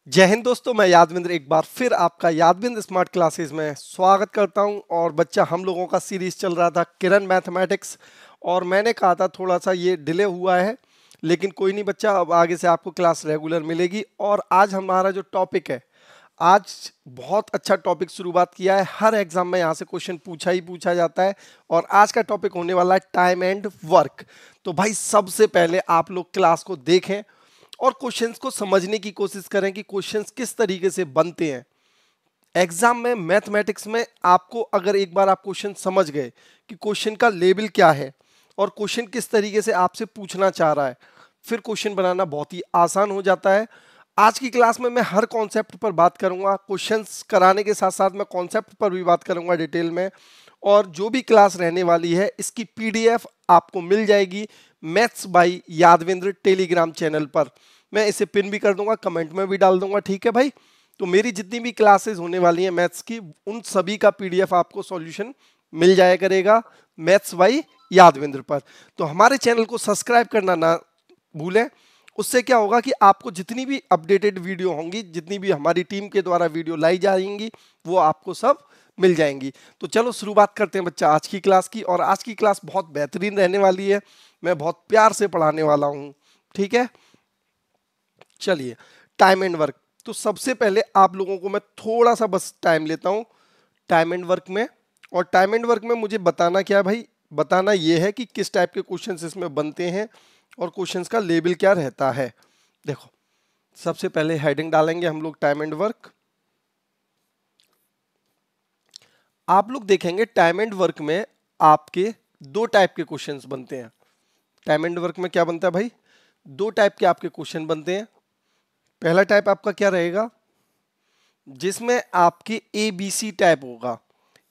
जय हिंद दोस्तों, मैं यादविंद्र एक बार फिर आपका यादविंद्र स्मार्ट क्लासेस में स्वागत करता हूं। और बच्चा, हम लोगों का सीरीज चल रहा था किरण मैथमेटिक्स, और मैंने कहा था थोड़ा सा ये डिले हुआ है, लेकिन कोई नहीं बच्चा, अब आगे से आपको क्लास रेगुलर मिलेगी। और आज हमारा जो टॉपिक है, आज बहुत अच्छा टॉपिक शुरुआत किया है। हर एग्जाम में यहाँ से क्वेश्चन पूछा ही पूछा जाता है, और आज का टॉपिक होने वाला है टाइम एंड वर्क। तो भाई, सबसे पहले आप लोग क्लास को देखें और क्वेश्चंस को समझने की कोशिश करें कि क्वेश्चंस किस तरीके से बनते हैं। एग्जाम में मैथमेटिक्स में आपको अगर एक बार आप क्वेश्चन समझ गए कि क्वेश्चन का लेवल क्या है और क्वेश्चन किस तरीके से आपसे पूछना चाह रहा है, फिर क्वेश्चन बनाना बहुत ही आसान हो जाता है। आज की क्लास में मैं हर कॉन्सेप्ट पर बात करूंगा, क्वेश्चंस कराने के साथ साथ मैं कॉन्सेप्ट पर भी बात करूंगा डिटेल में। और जो भी क्लास रहने वाली है, इसकी पीडीएफ आपको मिल जाएगी maths by Yadvindra Telegram channel पर। मैं इसे पिन भी कर दूंगा, कमेंट में भी डाल दूंगा, ठीक है भाई। तो मेरी जितनी भी क्लासेस होने वाली हैं मैथ्स की, उन सभी का पीडीएफ आपको सॉल्यूशन मिल जाया करेगा मैथ्स बाय यादविंद्र पर। तो हमारे चैनल को सब्सक्राइब करना ना भूलें। उससे क्या होगा कि आपको जितनी भी अपडेटेड वीडियो होंगी, जितनी भी हमारी टीम के द्वारा वीडियो लाई जाएंगी, वो आपको सब मिल जाएंगी। तो चलो शुरुआत करते हैं बच्चा आज की क्लास की। और आज की क्लास बहुत बेहतरीन रहने वाली है, मैं बहुत प्यार से पढ़ाने वाला हूँ, ठीक है। चलिए, टाइम एंड वर्क। तो सबसे पहले आप लोगों को मैं थोड़ा सा बस टाइम लेता हूँ टाइम एंड वर्क में। और टाइम एंड वर्क में मुझे बताना क्या है भाई, बताना ये है कि किस टाइप के क्वेश्चंस इसमें बनते हैं और क्वेश्चंस का लेवल क्या रहता है। देखो, सबसे पहले हेडिंग डालेंगे हम लोग टाइम एंड वर्क। आप लोग देखेंगे टाइम एंड वर्क में आपके दो टाइप के क्वेश्चंस बनते हैं। टाइम एंड वर्क में क्या बनता है भाई, दो टाइप के आपके क्वेश्चन बनते हैं। पहला टाइप आपका क्या रहेगा, जिसमें आपके ए बी सी टाइप होगा।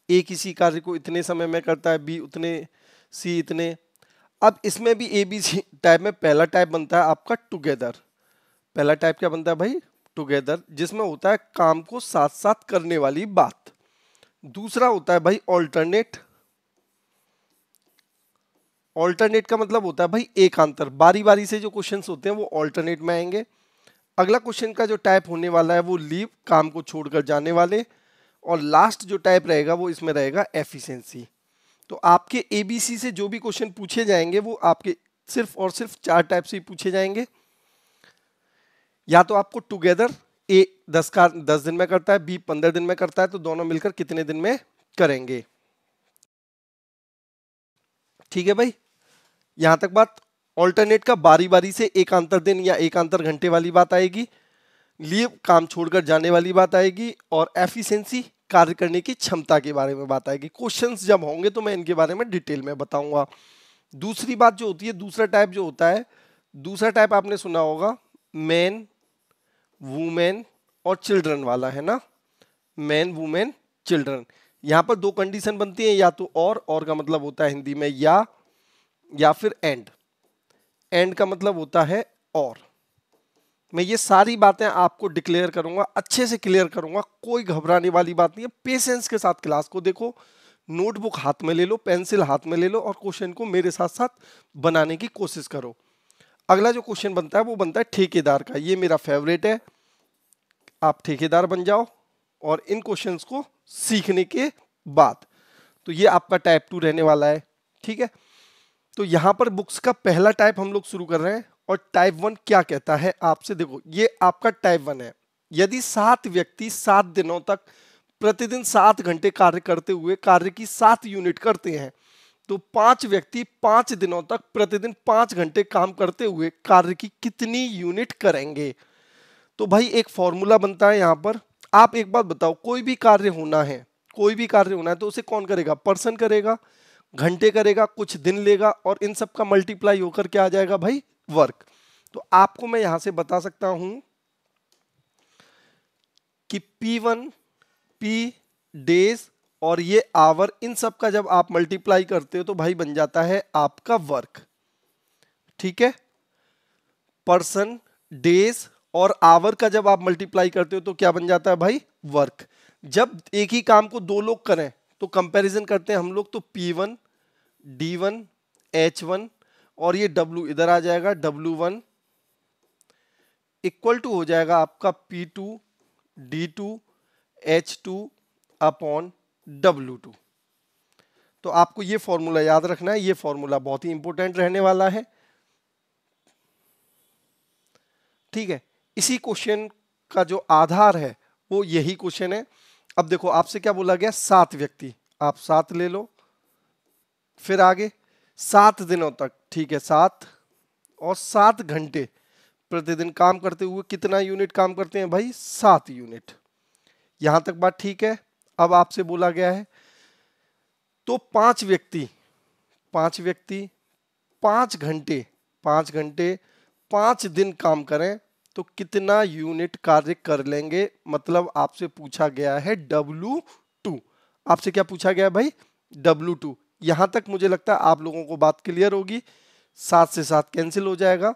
ए किसी कार्य को इतने समय में करता है, बी उतने, सी इतने। अब इसमें भी ए बी सी टाइप में पहला टाइप बनता है आपका टुगेदर। पहला टाइप क्या बनता है भाई, टुगेदर, जिसमें होता है काम को साथ साथ करने वाली बात। दूसरा होता है भाई ऑल्टरनेट। ऑल्टरनेट का मतलब होता है भाई एकांतर, बारी बारी से जो क्वेश्चंस होते हैं वो ऑल्टरनेट में आएंगे। अगला क्वेश्चन का जो टाइप होने वाला है वो लीव, काम को छोड़कर जाने वाले। और लास्ट जो टाइप रहेगा वो इसमें रहेगा एफिशिएंसी। तो आपके एबीसी से जो भी क्वेश्चन पूछे जाएंगे वो आपके सिर्फ और सिर्फ चार टाइप से ही पूछे जाएंगे। या तो आपको टुगेदर, ए 10 दिन में करता है, बी 15 दिन में करता है, तो दोनों मिलकर कितने दिन में करेंगे। ठीक है भाई, यहां तक बात। ऑल्टरनेट का बारी बारी से एकांतर दिन या एकांतर घंटे वाली बात आएगी। लीव, काम छोड़कर जाने वाली बात आएगी। और एफिशिएंसी, कार्य करने की क्षमता के बारे में बात आएगी। क्वेश्चंस जब होंगे तो मैं इनके बारे में डिटेल में बताऊंगा। दूसरी बात जो होती है, दूसरा टाइप जो होता है, दूसरा टाइप आपने सुना होगा मैन, वुमेन और चिल्ड्रन वाला, है ना। Man, women, children. यहां पर दो कंडीशन बनती है, या तो और का मतलब होता है हिंदी में या फिर एंड। एंड का मतलब होता है और। मैं ये सारी बातें आपको डिक्लेयर करूंगा, अच्छे से क्लियर करूंगा, कोई घबराने वाली बात नहीं है। पेशेंस के साथ क्लास को देखो, नोटबुक हाथ में ले लो, पेंसिल हाथ में ले लो, और क्वेश्चन को मेरे साथ साथ बनाने की कोशिश करो। अगला जो क्वेश्चन बनता है वो बनता है ठेकेदार का। ये मेरा फेवरेट है। आप ठेकेदार बन जाओ और इन क्वेश्चंस को सीखने के बाद, तो ये आपका टाइप 2 रहने वाला है, ठीक है। तो यहां पर बुक्स का पहला टाइप हम लोग शुरू कर रहे हैं। और टाइप 1 क्या कहता है आपसे, देखो ये आपका टाइप 1 है। यदि 7 व्यक्ति 7 दिनों तक प्रतिदिन 7 घंटे कार्य करते हुए कार्य की 7 यूनिट करते हैं, तो 5 व्यक्ति 5 दिनों तक प्रतिदिन 5 घंटे काम करते हुए कार्य की कितनी यूनिट करेंगे। तो भाई एक फॉर्मूला बनता है यहां पर। आप एक बात बताओ, कोई भी कार्य होना है, कोई भी कार्य होना है तो उसे कौन करेगा, पर्सन करेगा, घंटे करेगा, कुछ दिन लेगा, और इन सब का मल्टीप्लाई होकर क्या आ जाएगा भाई, वर्क। तो आपको मैं यहां से बता सकता हूं कि P1, P डेज और ये आवर, इन सब का जब आप मल्टीप्लाई करते हो तो भाई बन जाता है आपका वर्क, ठीक है। पर्सन, डेज और आवर का जब आप मल्टीप्लाई करते हो तो क्या बन जाता है भाई, वर्क। जब एक ही काम को दो लोग करें तो कंपैरिजन करते हैं हम लोग, तो P1, D1, H1 और ये W इधर आ जाएगा, W1, इक्वल टू हो जाएगा आपका P2D2H2 अपॉन W2। तो आपको ये फॉर्मूला याद रखना है, ये फॉर्मूला बहुत ही इंपॉर्टेंट रहने वाला है। ठीक है, इसी क्वेश्चन का जो आधार है वो यही क्वेश्चन है। अब देखो आपसे क्या बोला गया, 7 व्यक्ति, आप 7 ले लो, फिर आगे 7 दिनों तक, ठीक है 7 और 7 घंटे प्रतिदिन काम करते हुए कितना यूनिट काम करते हैं भाई, 7 यूनिट। यहां तक बात ठीक है। अब आपसे बोला गया है तो 5 व्यक्ति 5 घंटे 5 दिन काम करें तो कितना यूनिट कार्य कर लेंगे। मतलब आपसे पूछा गया है W2। आपसे क्या पूछा गया है भाई, W2। यहां तक मुझे लगता है आप लोगों को बात क्लियर होगी। 7 से 7 कैंसिल हो जाएगा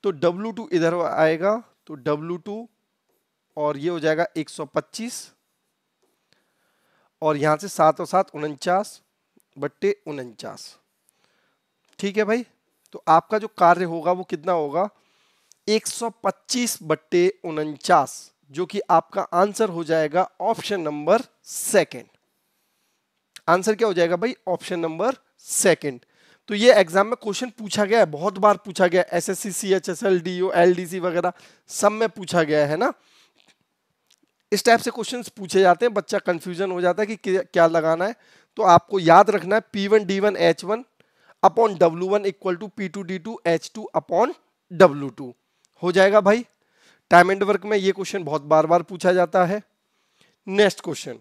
तो W2 इधर आएगा तो W2 और ये हो जाएगा 125 और यहां से 7 और 7 49/49। ठीक है भाई, तो आपका जो कार्य होगा वो कितना होगा, 125/49, जो कि आपका आंसर हो जाएगा ऑप्शन नंबर सेकंड। आंसर क्या हो जाएगा भाई, ऑप्शन नंबर सेकंड। तो ये एग्जाम में क्वेश्चन पूछा गया है, बहुत बार पूछा गया, एसएससी, सीएचएसएल, डीओ, एलडीसी वगैरह सब में पूछा गया है ना। इस टाइप से क्वेश्चंस पूछे जाते हैं, बच्चा कंफ्यूजन हो जाता है कि क्या लगाना है। तो आपको याद रखना है P1D1H1 upon W1 equal to P2D2H2 upon W2 हो जाएगा भाई। टाइम एंड वर्क में ये क्वेश्चन बहुत बार बार पूछा जाता है। नेक्स्ट क्वेश्चन,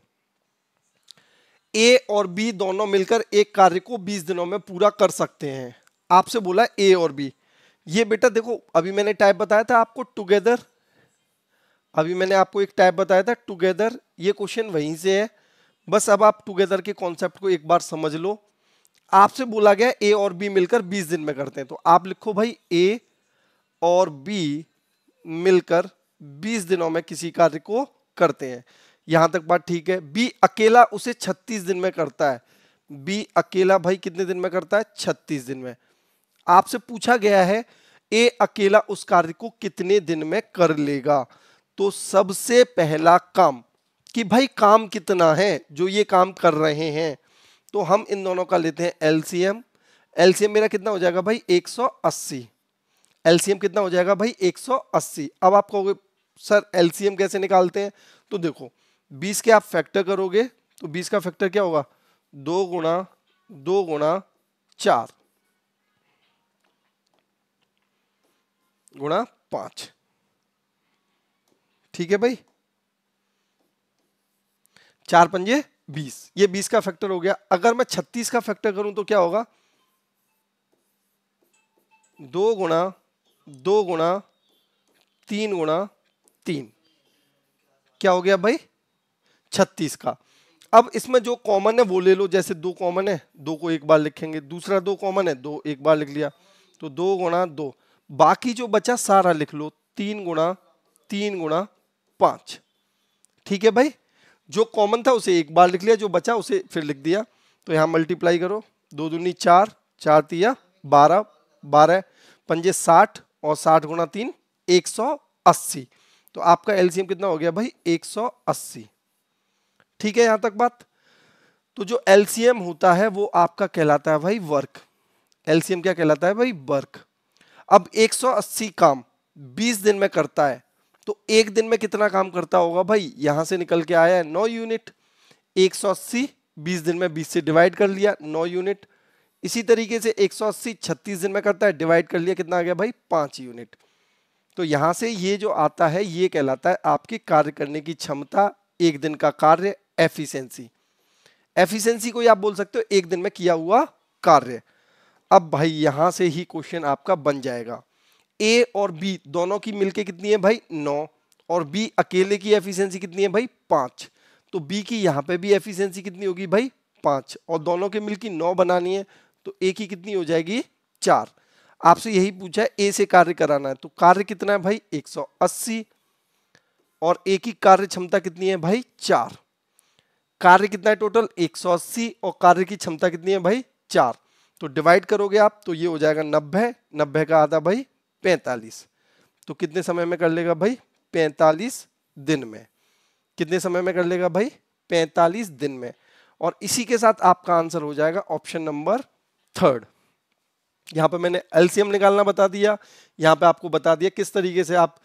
ए और बी दोनों मिलकर एक कार्य को 20 दिनों में पूरा कर सकते हैं। आपसे बोला ए और बी, ये बेटा देखो अभी मैंने टाइप बताया था आपको टुगेदर, अभी मैंने आपको एक टाइप बताया था टुगेदर, ये क्वेश्चन वहीं से है। बस अब आप टुगेदर के कॉन्सेप्ट को एक बार समझ लो। आपसे बोला गया ए और बी मिलकर 20 दिन में करते हैं, तो आप लिखो भाई ए और बी मिलकर 20 दिनों में किसी कार्य को करते हैं। यहां तक बात ठीक है। बी अकेला उसे 36 दिन में करता है। बी अकेला भाई कितने दिन में करता है, 36 दिन में। आपसे पूछा गया है ए अकेला उस कार्य को कितने दिन में कर लेगा। तो सबसे पहला काम कि भाई काम कितना है जो ये काम कर रहे हैं, तो हम इन दोनों का लेते हैं एलसीएम। एलसीएम मेरा कितना हो जाएगा भाई, 180। एलसीएम कितना हो जाएगा भाई, 180। अब आप कहोगे सर एलसीएम कैसे निकालते हैं, तो देखो 20 के आप फैक्टर करोगे तो 20 का फैक्टर क्या होगा, 2 गुणा 4 गुणा 5। ठीक है भाई, 4 पंजे 20, ये 20 का फैक्टर हो गया। अगर मैं 36 का फैक्टर करूं तो क्या होगा, 2 गुणा 3 क्या हो गया भाई, 36 का। अब इसमें जो कॉमन है वो ले लो, जैसे 2 कॉमन है, 2 को एक बार लिखेंगे, दूसरा 2 कॉमन है, 2 एक बार लिख लिया, तो 2 गुणा 2। बाकी जो बचा सारा लिख लो, 3 गुणा 5। ठीक है भाई, जो कॉमन था उसे एक बार लिख लिया, जो बचा उसे फिर लिख दिया। तो यहां मल्टीप्लाई करो, 2 दूनी 4, 4 तिया 12, 12 पंजे 60 और 60 गुणा 3 180। तो आपका एलसीएम कितना हो गया भाई, 180। ठीक है, यहां तक बात। तो जो एलसीएम होता है वो आपका कहलाता है भाई वर्क। एलसीएम क्या कहलाता है भाई, वर्क। अब 180 काम 20 दिन में करता है, तो एक दिन में कितना काम करता होगा भाई, यहां से निकल के आया है 9 यूनिट। 180 20 दिन में 20 से डिवाइड कर लिया, 9 यूनिट। इसी तरीके से 180 36 दिन में करता है, डिवाइड कर लिया, कितना आ गया भाई, 5 यूनिट। तो यहां से ये जो आता है ये कहलाता है आपकी कार्य करने की क्षमता, एक दिन का कार्य, एफिशिएंसी। एफिशिएंसी को आप बोल सकते हो एक दिन में किया हुआ कार्य। अब भाई यहां से ही क्वेश्चन आपका बन जाएगा, ए और बी दोनों की मिलके कितनी है भाई, 9, और बी अकेले की एफिशिएंसी कितनी है भाई, 5। तो बी की यहां पे भी एफिशिएंसी कितनी होगी भाई, 5, और दोनों के मिलके 9 बनानी है, तो ए की कितनी हो जाएगी, 4। आपसे यही पूछा है ए से कार्य कराना है, तो कार्य कितना है भाई, 180, और ए की कार्य क्षमता कितनी है भाई, 4। कार्य कितना है टोटल, 180, और कार्य की क्षमता कितनी है भाई, 4। तो डिवाइड करोगे आप तो ये हो जाएगा 90, 90 का आधा भाई 45। तो कितने समय में कर लेगा भाई? 45 दिन में। कितने समय में कर लेगा भाई? 45 दिन में। और इसी के साथ आपका आंसर हो जाएगा ऑप्शन नंबर 3। यहां पे मैंने एलसीएम निकालना बता दिया, यहां पे आपको बता दिया किस तरीके से आप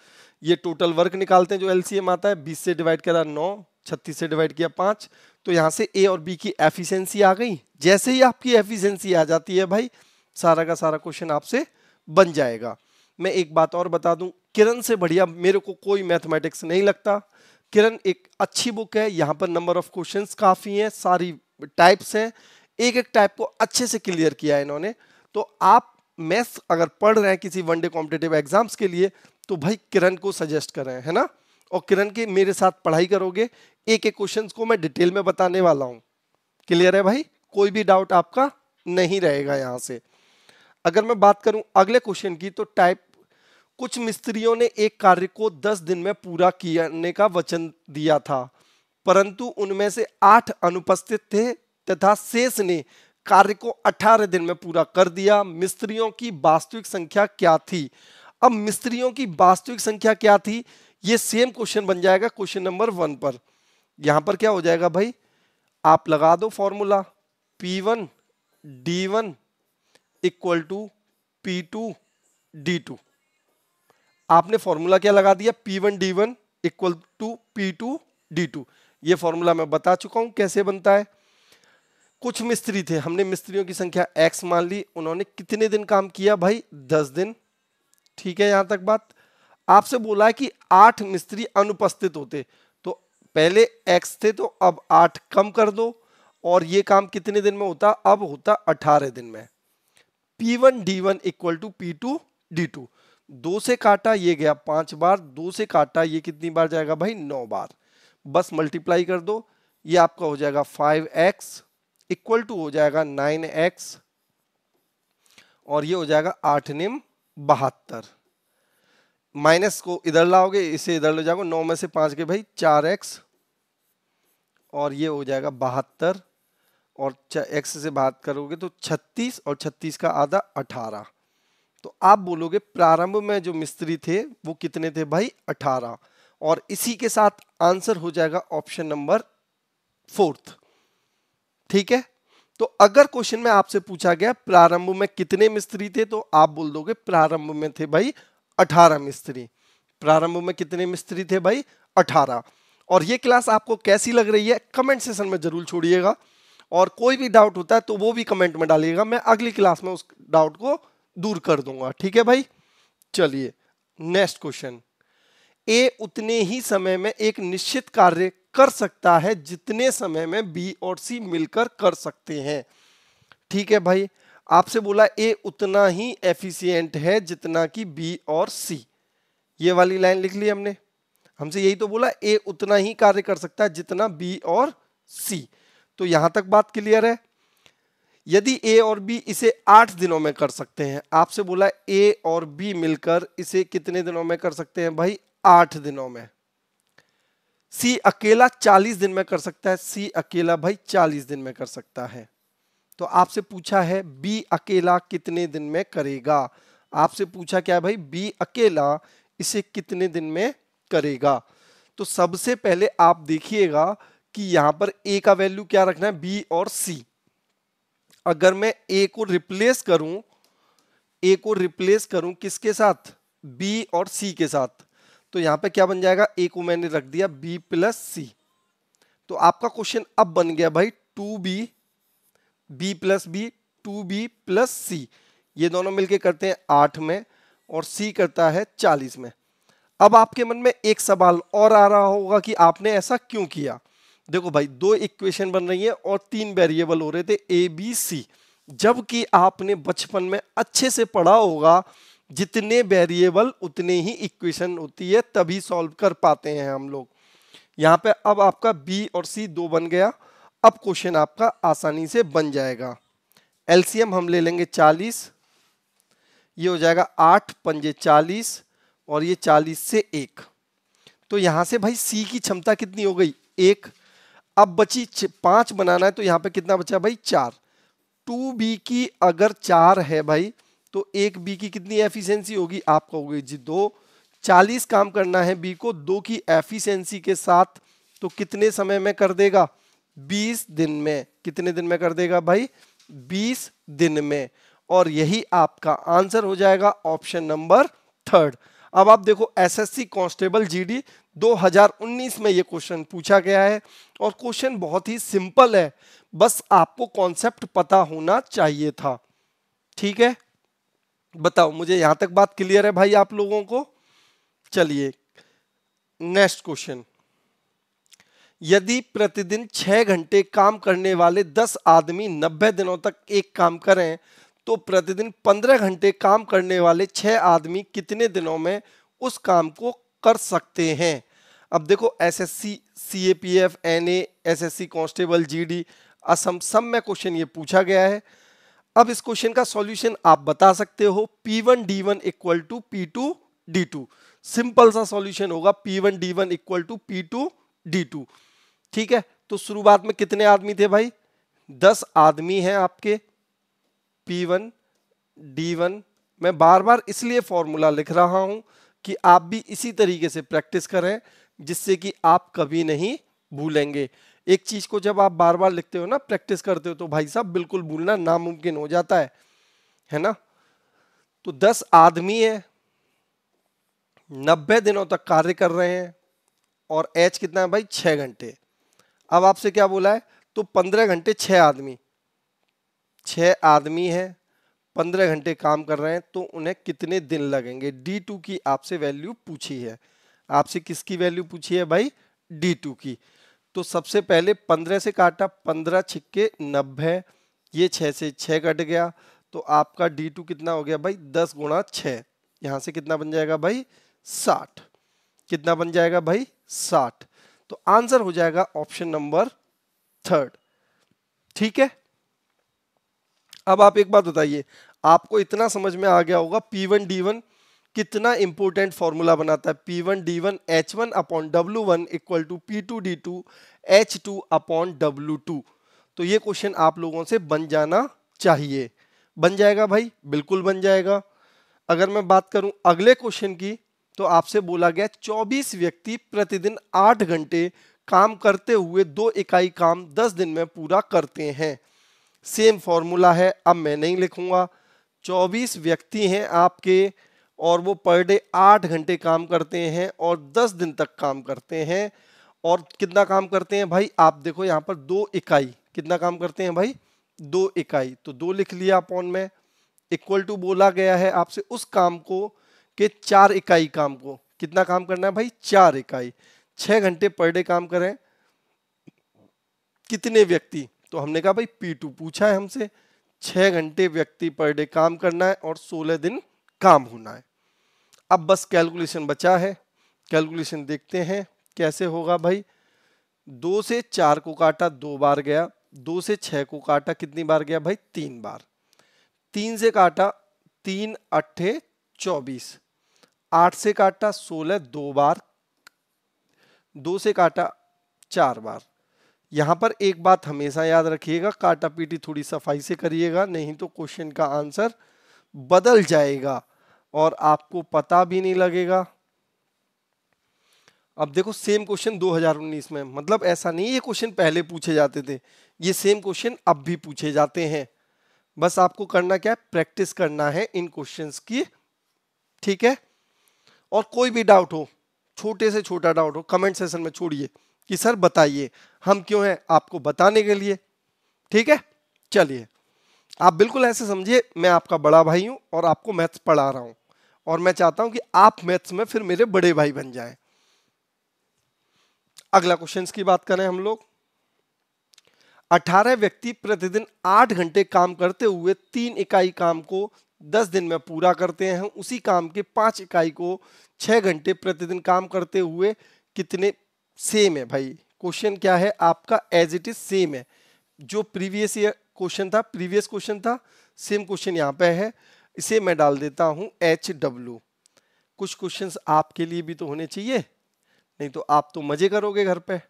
ये टोटल वर्क निकालते हैं। जो एलसीएम आता है 20 से डिवाइड करा 9, 36 से डिवाइड किया 5, तो यहां से ए और बी की एफिशिएंसी आ गई। जैसे ही आपकी एफिशिएंसी आ जाती है भाई, सारा का सारा क्वेश्चन आपसे बन जाएगा। मैं एक बात और बता दूं, किरण से बढ़िया मेरे को कोई मैथमेटिक्स नहीं लगता। किरण एक अच्छी बुक है, यहाँ पर नंबर ऑफ क्वेश्चंस काफी हैं, सारी टाइप्स हैं, एक एक टाइप को अच्छे से क्लियर किया है इन्होंने। तो आप मैथ्स अगर पढ़ रहे हैं किसी वनडे कॉम्पिटिटिव एग्जाम्स के लिए, तो भाई किरण को सजेस्ट कर रहे हैं, है ना। और किरण के मेरे साथ पढ़ाई करोगे, एक एक क्वेश्चंस को मैं डिटेल में बताने वाला हूं। क्लियर है भाई? कोई भी डाउट आपका नहीं रहेगा यहां से। अगर मैं बात करूं अगले क्वेश्चन की, तो टाइप, कुछ मिस्त्रियों ने एक कार्य को 10 दिन में पूरा करने का वचन दिया था, परंतु उनमें से 8 अनुपस्थित थे तथा शेष ने कार्य को 18 दिन में पूरा कर दिया। मिस्त्रियों की वास्तविक संख्या क्या थी? अब मिस्त्रियों की वास्तविक संख्या क्या थी, ये सेम क्वेश्चन बन जाएगा क्वेश्चन नंबर 1 पर। यहां पर क्या हो जाएगा भाई? आप लगा दो formula, P1 D1 equal to P2 D2। आपने फॉर्मूला क्या लगा दिया? P1 D1 equal to P2 D2। ये फॉर्मूला मैं बता चुका हूं कैसे बनता है। कुछ मिस्त्री थे, हमने मिस्त्रियों की संख्या X मान ली, उन्होंने कितने दिन काम किया भाई? 10 दिन। ठीक है, यहां तक बात। आपसे बोला है कि 8 मिस्त्री अनुपस्थित होते, तो पहले X थे तो अब 8 कम कर दो, और ये काम कितने दिन में होता? अब होता 18 दिन में। P1 D1 equal to P2 D2। 2 से काटा ये गया 5 बार, 2 से काटा ये कितनी बार जाएगा भाई? 9 बार। बस मल्टीप्लाई कर दो, ये आपका हो जाएगा 5x इक्वल टू हो जाएगा 9x, और ये हो जाएगा 8 निम 72। माइनस को इधर लाओगे, इसे इधर ले जाओगे, 9 में से 5 के भाई 4x, और ये हो जाएगा 72, और x से बात करोगे तो 36, और 36 का आधा 18। तो आप बोलोगे प्रारंभ में जो मिस्त्री थे वो कितने थे भाई? 18। और इसी के साथ आंसर हो जाएगा ऑप्शन नंबर 4। ठीक है, तो अगर क्वेश्चन में आपसे पूछा गया प्रारंभ में कितने मिस्त्री थे, तो आप बोल दोगे प्रारंभ में थे भाई 18 मिस्त्री। प्रारंभ में कितने मिस्त्री थे भाई? 18। और ये क्लास आपको कैसी लग रही है कमेंट सेशन में जरूर छोड़िएगा, और कोई भी डाउट होता है तो वो भी कमेंट में डालिएगा, मैं अगली क्लास में उस डाउट को दूर कर दूंगा। ठीक है भाई, चलिए नेक्स्ट क्वेश्चन। ए उतने ही समय में एक निश्चित कार्य कर सकता है जितने समय में बी और सी मिलकर कर सकते हैं। ठीक है भाई, आपसे बोला ए उतना ही एफिशिएंट है जितना कि बी और सी। ये वाली लाइन लिख ली हमने, हमसे यही तो बोला, ए उतना ही कार्य कर सकता है जितना बी और सी। तो यहां तक बात क्लियर है। यदि ए और बी इसे 8 दिनों में कर सकते हैं, आपसे बोला ए और बी मिलकर इसे कितने दिनों में कर सकते हैं भाई? 8 दिनों में। सी अकेला 40 दिन में कर सकता है, सी अकेला भाई 40 दिन में कर सकता है। तो आपसे पूछा है बी अकेला कितने दिन में करेगा। आपसे पूछा क्या है भाई? बी अकेला इसे कितने दिन में करेगा। तो सबसे पहले आप देखिएगा कि यहां पर ए का वैल्यू क्या रखना है? बी और सी। अगर मैं ए को रिप्लेस करूं, ए को रिप्लेस करूं किसके साथ? बी और सी के साथ, तो यहां पे क्या बन जाएगा? ए को मैंने रख दिया बी प्लस सी। तो आपका क्वेश्चन अब बन गया भाई 2b, B plus B, 2b plus C. ये दोनों मिलके करते हैं 8 में, और सी करता है 40 में। अब आपके मन में एक सवाल और आ रहा होगा कि आपने ऐसा क्यों किया। देखो भाई, 2 इक्वेशन बन रही है और 3 वेरिएबल हो रहे थे ए बी सी, जबकि आपने बचपन में अच्छे से पढ़ा होगा जितने वेरिएबल उतने ही इक्वेशन होती है, तभी सॉल्व कर पाते हैं हम लोग। यहाँ पे अब आपका बी और सी 2 बन गया। अब क्वेश्चन आपका आसानी से बन जाएगा। एलसीएम हम ले लेंगे 40, ये हो जाएगा 8 पंजे 40, और ये 40 से 1। तो यहां से भाई सी की क्षमता कितनी हो गई? 1। अब बची 5 बनाना है, तो यहां पे कितना बचा भाई? 4। 2b की अगर 4 है भाई, तो 1b की कितनी एफिशिएंसी होगी? आपका होगी जी 2। 40 काम करना है बी को 2 की एफिशिएंसी के साथ, तो कितने समय में कर देगा? 20 दिन में। कितने दिन में कर देगा भाई? 20 दिन में। और यही आपका आंसर हो जाएगा ऑप्शन नंबर 3। अब आप देखो एसएससी कांस्टेबल जीडी 2019 में ये क्वेश्चन पूछा गया है और क्वेश्चन बहुत ही सिंपल है, बस आपको कॉन्सेप्ट पता होना चाहिए था। ठीक है, बताओ मुझे यहां तक बात क्लियर है भाई आप लोगों को? चलिए नेक्स्ट क्वेश्चन। यदि प्रतिदिन 6 घंटे काम करने वाले 10 आदमी 90 दिनों तक एक काम करें तो प्रतिदिन 15 घंटे काम करने वाले 6 आदमी कितने दिनों में उस काम को कर सकते हैं? अब देखो SSC, CAPF, NA, SSC constable, GD, Assam सब में क्वेश्चन ये पूछा गया है। अब इस क्वेश्चन का सॉल्यूशन आप बता सकते हो P1 D1 equal to P2 D2। Simple सा सॉल्यूशन होगा P1 D1 equal to P2 D2। ठीक है, तो शुरुआत में कितने आदमी थे भाई? 10 आदमी हैं आपके। P1 D1 मैं बार बार इसलिए फॉर्मूला लिख रहा हूं कि आप भी इसी तरीके से प्रैक्टिस करें जिससे कि आप कभी नहीं भूलेंगे। एक चीज को जब आप बार बार लिखते हो ना, प्रैक्टिस करते हो, तो भाई साहब बिल्कुल भूलना नामुमकिन हो जाता है ना? तो 10 आदमी है, 90 दिनों तक कार्य कर रहे हैं और एच कितना है भाई? 6 घंटे। अब आपसे क्या बोला है? तो 15 घंटे 6 आदमी, 6 आदमी है, 15 घंटे काम कर रहे हैं, तो उन्हें कितने दिन लगेंगे? D2 की आपसे वैल्यू पूछी है। आपसे किसकी वैल्यू पूछी है भाई? D2 की। तो सबसे पहले 15 से काटा, 15 छिक्के 90, ये 6 से 6 कट गया, तो आपका D2 कितना हो गया भाई? 10 गुणा 6। यहां से कितना बन जाएगा भाई? 60। कितना बन जाएगा भाई? 60। तो आंसर हो जाएगा ऑप्शन नंबर 3। ठीक है, अब आप एक बात बताइए, आपको इतना समझ में आ गया होगा P1 D1 कितना इंपॉर्टेंट फॉर्मूला बनाता है। P1 D1 H1 upon W1 equal to P2 D2 H2 upon W2। तो ये क्वेश्चन आप लोगों से बन जाना चाहिए। बन जाएगा भाई? बिल्कुल बन जाएगा। अगर मैं बात करूं अगले क्वेश्चन की, तो आपसे बोला गया 24 व्यक्ति प्रतिदिन 8 घंटे काम करते हुए 2 इकाई काम 10 दिन में पूरा करते हैं। सेम फॉर्मूला है, अब मैं नहीं लिखूंगा। 24 व्यक्ति हैं आपके और वो पर डे 8 घंटे काम करते हैं और 10 दिन तक काम करते हैं। और कितना काम करते हैं भाई? आप देखो यहाँ पर 2 इकाई, कितना काम करते हैं भाई? 2 इकाई। तो 2 लिख लिया अपॉन में, इक्वल टू बोला गया है आपसे उस काम को कि 4 इकाई काम को कितना काम करना है भाई? 4 इकाई। 6 घंटे पर डे काम करें, कितने व्यक्ति? तो हमने कहा भाई P2 पूछा है हमसे, 6 घंटे व्यक्ति पर डे काम करना है और 16 दिन काम होना है। अब बस कैलकुलेशन बचा है, कैलकुलेशन देखते हैं कैसे होगा भाई। 2 से 4 को काटा 2 बार गया, 2 से 6 को काटा कितनी बार गया भाई? 3 बार। 3 से काटा 3 अट्ठे 24, 8 से काटा 16 2 बार, 2 से काटा 4 बार। यहां पर एक बात हमेशा याद रखिएगा, काटा पीटी थोड़ी सफाई से करिएगा, नहीं तो क्वेश्चन का आंसर बदल जाएगा और आपको पता भी नहीं लगेगा। अब देखो सेम क्वेश्चन 2019 में, मतलब ऐसा नहीं ये क्वेश्चन पहले पूछे जाते थे, ये सेम क्वेश्चन अब भी पूछे जाते हैं। बस आपको करना क्या है? प्रैक्टिस करना है इन क्वेश्चंस की। ठीक है, और कोई भी डाउट हो, छोटे से छोटा डाउट हो, कमेंट सेशन में छोड़िए कि सर बताइए, हम क्यों हैं आपको बताने के लिए। ठीक है, चलिए आप बिल्कुल ऐसे समझिए मैं आपका बड़ा भाई हूं और आपको मैथ्स पढ़ा रहा हूं और मैं चाहता हूं कि आप मैथ्स में फिर मेरे बड़े भाई बन जाएं। अगला क्वेश्चन की बात करें हम लोग। 18 व्यक्ति प्रतिदिन 8 घंटे काम करते हुए 3 इकाई काम को 10 दिन में पूरा करते हैं। उसी काम के 5 इकाई को 6 घंटे प्रतिदिन काम करते हुए कितने? सेम है भाई, क्वेश्चन क्या है आपका? एज इट इज सेम है, जो प्रीवियस ईयर क्वेश्चन था, प्रीवियस क्वेश्चन था, सेम क्वेश्चन यहाँ पे है। इसे मैं डाल देता हूं HW। कुछ क्वेश्चंस आपके लिए भी तो होने चाहिए, नहीं तो आप तो मजे करोगे घर पे।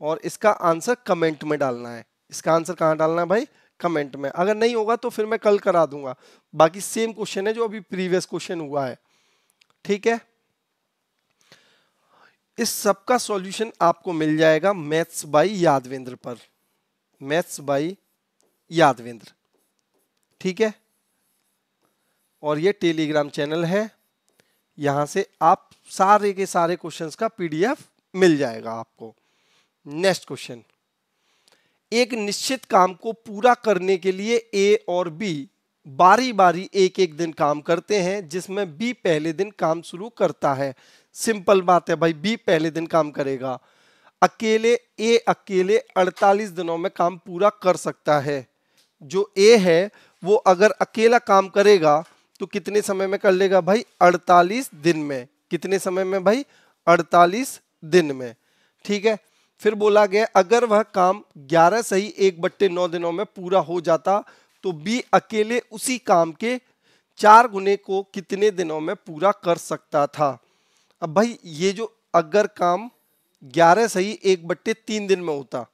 और इसका आंसर कमेंट में डालना है। इसका आंसर कहाँ डालना है भाई? कमेंट में। अगर नहीं होगा तो फिर मैं कल करा दूंगा। बाकी सेम क्वेश्चन है जो अभी प्रीवियस क्वेश्चन हुआ है। ठीक है, इस सब का सॉल्यूशन आपको मिल जाएगा मैथ्स बाय यादवेंद्र पर, मैथ्स बाय यादवेंद्र, ठीक है। और ये टेलीग्राम चैनल है, यहां से आप सारे के सारे क्वेश्चंस का पीडीएफ मिल जाएगा आपको। नेक्स्ट क्वेश्चन, एक निश्चित काम को पूरा करने के लिए ए और बी बारी बारी एक एक दिन काम करते हैं, जिसमें बी पहले दिन काम शुरू करता है। सिंपल बात है भाई, बी पहले दिन काम करेगा। ए अकेले 48 दिनों में काम पूरा कर सकता है। जो ए है वो अगर अकेला काम करेगा तो कितने समय में कर लेगा भाई? 48 दिन में। कितने समय में भाई? 48 दिन में, ठीक है। फिर बोला गया अगर वह काम 11 सही 1/9 दिनों में पूरा हो जाता तो बी अकेले उसी काम के 4 गुने को कितने दिनों में पूरा कर सकता था। अब भाई ये जो अगर काम 11 सही 1/3 दिन में होता,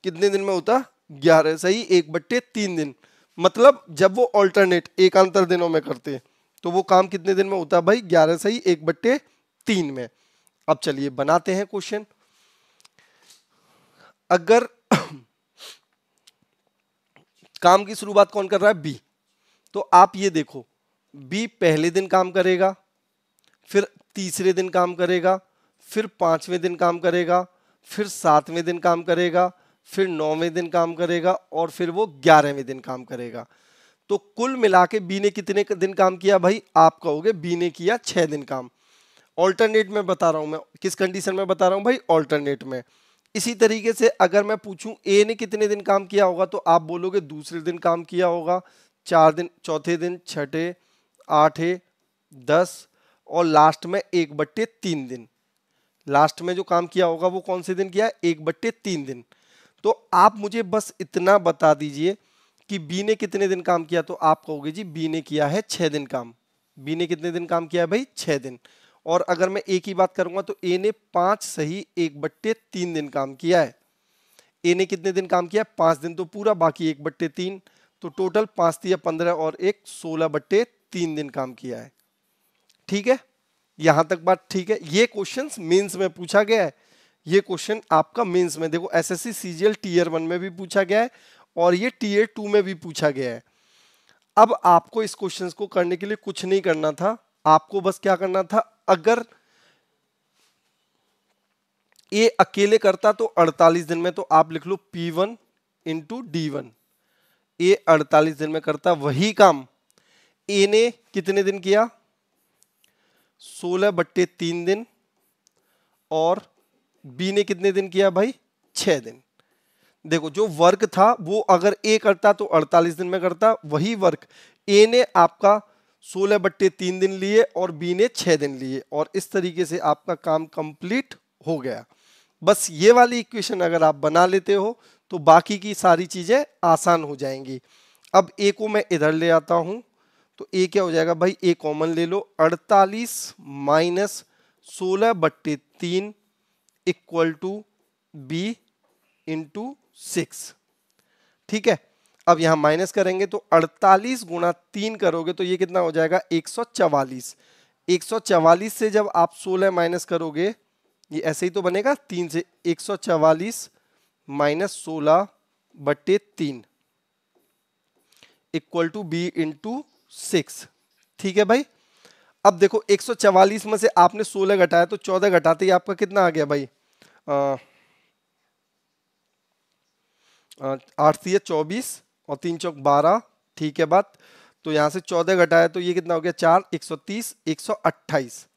कितने दिन में होता? 11 सही 1/3 दिन, मतलब जब वो ऑल्टरनेट एकांतर दिनों में करते तो वो काम कितने दिन में होता भाई? 11 सही 1/3 में। अब चलिए बनाते हैं क्वेश्चन। अगर काम की शुरुआत कौन कर रहा है? बी। तो आप ये देखो, बी पहले दिन काम करेगा, फिर तीसरे दिन काम करेगा, फिर 5वें दिन काम करेगा, फिर 7वें दिन काम करेगा, फिर 9वें दिन काम करेगा और फिर वो 11वें दिन काम करेगा। तो कुल मिला के बी ने कितने दिन काम किया भाई? आप कहोगे बी ने किया 6 दिन काम। ऑल्टरनेट में बता रहा हूं मैं, किस कंडीशन में बता रहा हूं भाई? ऑल्टरनेट में। इसी तरीके से अगर मैं पूछूं ए ने कितने दिन काम किया होगा तो आप बोलोगे दूसरे दिन काम किया होगा, 4 दिन, चौथे दिन, छठे, 8, 10 और लास्ट में 1/3 दिन। लास्ट में जो काम किया होगा वो कौन से दिन किया? 1/3 दिन। तो आप मुझे बस इतना बता दीजिए कि बी ने कितने दिन काम किया, तो आप कहोगे जी बी ने किया है 6 दिन काम। बी ने कितने दिन काम किया है भाई? 6 दिन। और अगर मैं ए की बात करूंगा तो ए ने 5 सही 1/3 दिन काम किया है। ए ने कितने दिन काम किया? 5 दिन तो पूरा, बाकी 1/3, तो टोटल 5 या 15 और 1 16/3 दिन काम किया है, ठीक है। यहां तक बात ठीक है। ये क्वेश्चन मेंस में पूछा गया है, ये क्वेश्चन आपका मेंस में देखो एसएससी सीजीएल टीयर 1 में भी पूछा गया है और ये टीयर 2 में भी पूछा गया है। अब आपको इस क्वेश्चन को करने के लिए कुछ नहीं करना था, आपको बस क्या करना था, अगर ए अकेले करता तो 48 दिन में, तो आप लिख लो P1 इंटू D1। ए 48 दिन में करता वही काम ए ने कितने दिन किया? 16/3 दिन। और बी ने कितने दिन किया भाई? 6 दिन। देखो जो वर्क था वो अगर ए करता तो 48 दिन में करता, वही वर्क ए ने आपका 16/3 दिन लिए और बी ने 6 दिन लिए, और इस तरीके से आपका काम कंप्लीट हो गया। बस ये वाली इक्वेशन अगर आप बना लेते हो तो बाकी की सारी चीजें आसान हो जाएंगी। अब ए को मैं इधर ले आता हूं, तो ए क्या हो जाएगा भाई? ए कॉमन ले लो, 48 minus 16/3 equal to B into 6, ठीक है। अब यहां माइनस करेंगे तो 48 गुणा 3 करोगे तो ये कितना हो जाएगा? 144। 144 से जब आप 16 माइनस करोगे, ये ऐसे ही तो बनेगा 3 से, 144 minus 16/3 equal to B into 6, ठीक है भाई। अब देखो 144 में से आपने 16 घटाया तो 14 घटाते ही आपका कितना आ गया भाई? 8 से 24 और 3 चौक 12, ठीक है बात। तो यहां से 14 घटाया तो ये कितना हो गया? 4, 130, 128।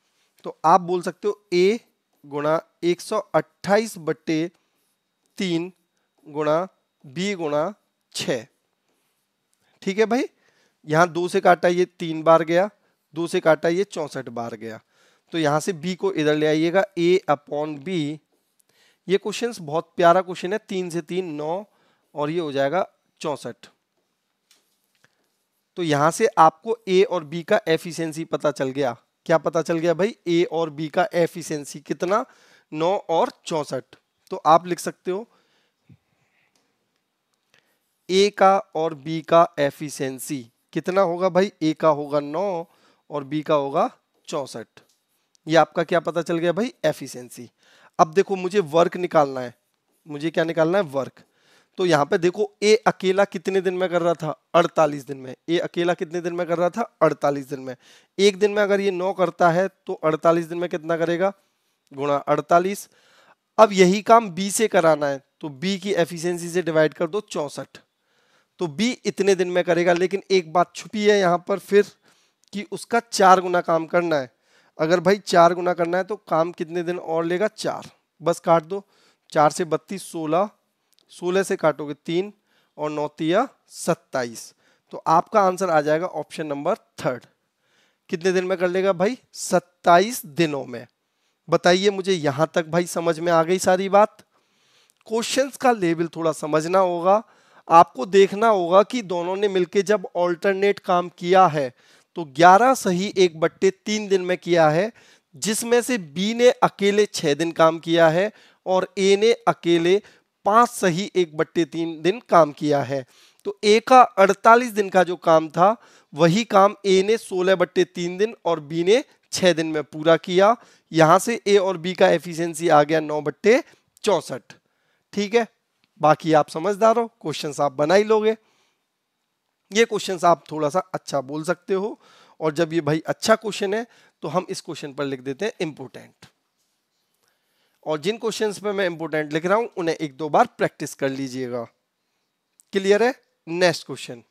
तो आप बोल सकते हो ए गुणा 128/3 गुणा बी गुणा 6, ठीक है भाई। यहां 2 से काटा ये 3 बार गया, 2 से काटा ये 64 बार गया। तो यहां से बी को इधर ले आइएगा, ए अपॉन बी। ये क्वेश्चन बहुत प्यारा क्वेश्चन है, 3 से 3 9 और ये हो जाएगा 64। तो यहां से आपको ए और बी का एफिशिएंसी पता चल गया। क्या पता चल गया भाई? ए और बी का एफिशिएंसी कितना? 9 और 64। तो आप लिख सकते हो ए का और बी का एफिशिएंसी कितना होगा भाई? ए का होगा 9 और बी का होगा 64। ये आपका क्या पता चल गया भाई, एफिशिएंसी। अब देखो मुझे वर्क निकालना है, मुझे क्या निकालना है, वर्क। तो यहाँ पे देखो ए अकेला कितने दिन में कर रहा था, 48 दिन में। ए अकेला कितने दिन में कर रहा था, 48 दिन में। एक दिन में अगर ये 9 करता है तो 48 दिन में कितना करेगा, गुणा 48। अब यही काम बी से कराना है तो बी की एफिशिएंसी से डिवाइड कर दो 64, तो बी इतने दिन में करेगा। लेकिन एक बात छुपी है यहाँ पर फिर, कि उसका 4 गुना काम करना है। अगर भाई 4 गुना करना है तो काम कितने दिन और लेगा, 4। बस काट दो, 4 से 32, 16, 16 से काटोगे 3 और 9 तिया 27। तो आपका आंसर आ जाएगा ऑप्शन नंबर 3। कितने दिन में कर लेगा भाई, 27 दिनों में। बताइए मुझे यहां तक भाई समझ में आ गई सारी बात। क्वेश्चंस का लेवल थोड़ा समझना होगा, आपको देखना होगा कि दोनों ने मिलके जब ऑल्टरनेट काम किया है तो 11 सही 1/3 दिन में किया है, जिसमें से बी ने अकेले 6 दिन काम किया है और ए ने अकेले 5 सही 1/3 दिन काम किया है। तो ए का 48 दिन का जो काम था वही काम ए ने 16/3 दिन और बी ने 6 दिन में पूरा किया। यहां से ए और बी का एफिशिएंसी आ गया 9/64। ठीक है, बाकी आप समझदार हो, क्वेश्चंस आप बना ही लोगे। ये क्वेश्चंस आप थोड़ा सा अच्छा बोल सकते हो, और जब ये भाई अच्छा क्वेश्चन है तो हम इस क्वेश्चन पर लिख देते हैं इंपोर्टेंट। और जिन क्वेश्चंस पे मैं इंपोर्टेंट लिख रहा हूं उन्हें 1-2 बार प्रैक्टिस कर लीजिएगा। क्लियर है। नेक्स्ट क्वेश्चन,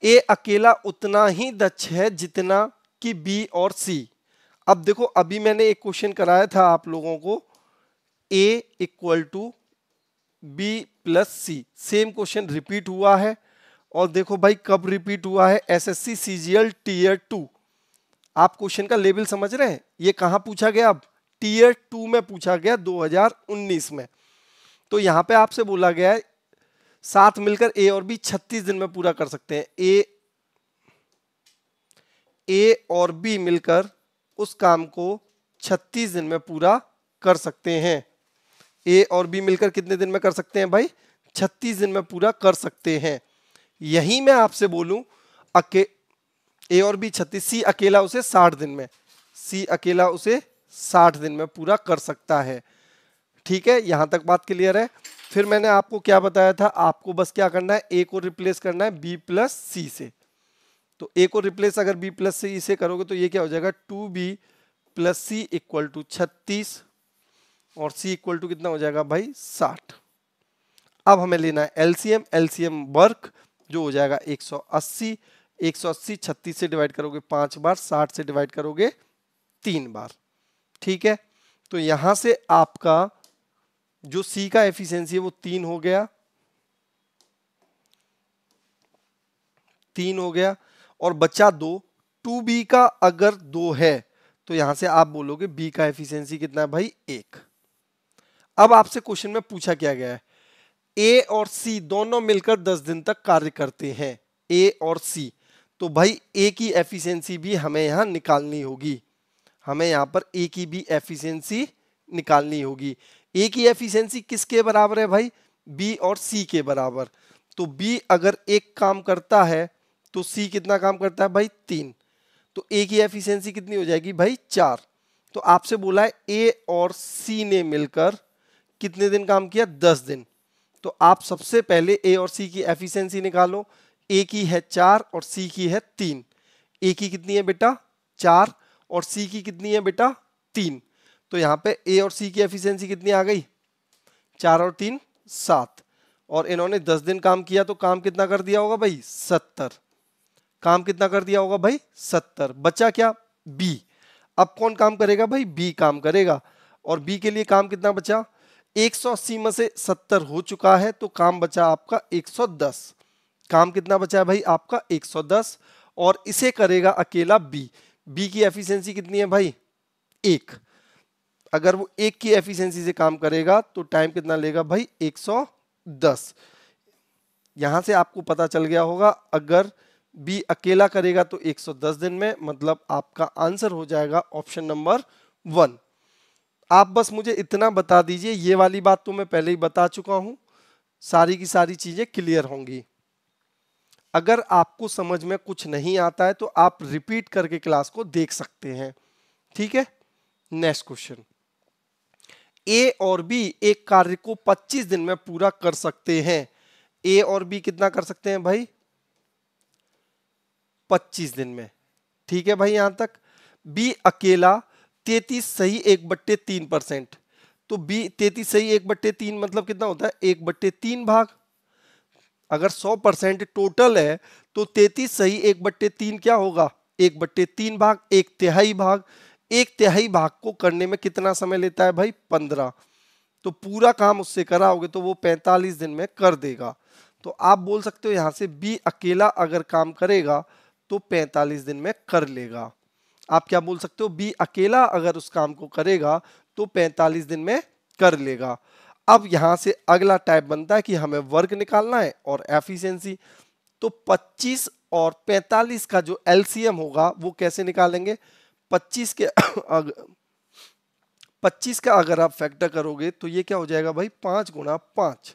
ए अकेला उतना ही दक्ष है जितना कि बी और सी। अब देखो अभी मैंने एक क्वेश्चन कराया था आप लोगों को, A equal to B plus C. Same question repeat हुआ है, और देखो भाई कब रिपीट हुआ है, एसएससी सीजीएल टीयर 2। आप क्वेश्चन का लेवल समझ रहे हैं, ये कहां पूछा गया, अब टीयर 2 में पूछा गया 2019 में। तो यहां पे आपसे बोला गया है साथ मिलकर ए और बी 36 दिन में पूरा कर सकते हैं। ए और बी मिलकर उस काम को 36 दिन में पूरा कर सकते हैं। ए और बी मिलकर कितने दिन में कर सकते हैं भाई, 36 दिन में पूरा कर सकते हैं। यही मैं आपसे बोलूं ए और बी 36, सी अकेला उसे 60 दिन में, सी अकेला उसे 60 दिन में पूरा कर सकता है। ठीक है, यहां तक बात क्लियर है। फिर मैंने आपको क्या बताया था, आपको बस क्या करना है, ए को रिप्लेस करना है बी प्लस सी से। तो ए को रिप्लेस अगर बी प्लस सी से करोगे तो ये क्या हो जाएगा, 2b plus C equal to 36 और सी इक्वल टू कितना हो जाएगा भाई, 60। अब हमें लेना है एलसीएम, एलसीएम वर्क जो हो जाएगा 180। 180 36 से डिवाइड करोगे 5 बार, 60 से डिवाइड करोगे 3 बार। ठीक है, तो यहां से आपका जो सी का एफिशिएंसी है वो 3 हो गया, 3 हो गया, और बचा 2। 2b का अगर 2 है तो यहां से आप बोलोगे बी का एफिशिएंसी कितना है भाई, 1। अब आपसे क्वेश्चन में पूछा क्या गया है, ए और सी दोनों मिलकर 10 दिन तक कार्य करते हैं, ए और सी। तो भाई ए की एफिशिएंसी भी हमें यहां निकालनी होगी, हमें यहां पर ए की भी एफिशिएंसी निकालनी होगी। ए की एफिशिएंसी किसके बराबर है भाई, बी और सी के बराबर। तो बी अगर एक काम करता है तो सी कितना काम करता है भाई, 3। तो ए की एफिशिएंसी कितनी हो जाएगी भाई, 4। तो आपसे बोला है ए और सी ने मिलकर कितने दिन काम किया, 10 दिन। तो आप सबसे पहले ए और सी की एफिशिएंसी निकालो। ए की है 4 और सी की है 3। ए की कितनी है बेटा, 4, और सी की कितनी है बेटा, 3। तो यहां पे ए और सी की एफिशिएंसी कितनी आ गई, 4 और 3 7, और इन्होंने 10 दिन काम किया तो काम कितना कर दिया होगा भाई, 70। काम कितना कर दिया होगा भाई, 70। बचा क्या, बी। अब कौन काम करेगा भाई, बी काम करेगा। और बी के लिए काम कितना बचा, 180 में से 70 हो चुका है तो काम बचा आपका 110। काम कितना बचा है भाई आपका, 110, और इसे करेगा अकेला बी। बी की एफिशिएंसी कितनी है भाई, 1। अगर वो 1 की एफिशिएंसी से काम करेगा तो टाइम कितना लेगा भाई, 110। यहां से आपको पता चल गया होगा, अगर बी अकेला करेगा तो 110 दिन में, मतलब आपका आंसर हो जाएगा ऑप्शन नंबर 1। आप बस मुझे इतना बता दीजिए, ये वाली बात तो मैं पहले ही बता चुका हूं, सारी की सारी चीजें क्लियर होंगी। अगर आपको समझ में कुछ नहीं आता है तो आप रिपीट करके क्लास को देख सकते हैं। ठीक है। नेक्स्ट क्वेश्चन, ए और बी एक कार्य को 25 दिन में पूरा कर सकते हैं। ए और बी कितना कर सकते हैं भाई? 25 दिन में। ठीक है भाई, यहां तक। बी अकेला 33 सही 1/3%। तो बी 33 सही 1/3 मतलब कितना होता है? 1/3 भाग। अगर 100% टोटल है तो 33 सही 1/3 क्या होगा? 1/3 भाग, 1/3 भाग। 1/3 भाग को करने में कितना समय लेता है भाई? 15। तो पूरा काम उससे कराओगे तो वो 45 दिन में कर देगा। तो आप बोल सकते हो यहां से बी अकेला अगर काम करेगा तो 45 दिन में कर लेगा। आप क्या बोल सकते हो? बी अकेला अगर उस काम को करेगा तो 45 दिन में कर लेगा। अब यहां से अगला टाइप बनता है कि हमें वर्क निकालना है और एफिशिएंसी। तो 25 और 45 का जो एलसीएम होगा वो कैसे निकालेंगे? 25 के 25 का अगर आप फैक्टर करोगे तो ये क्या हो जाएगा भाई? 5 गुणा 5।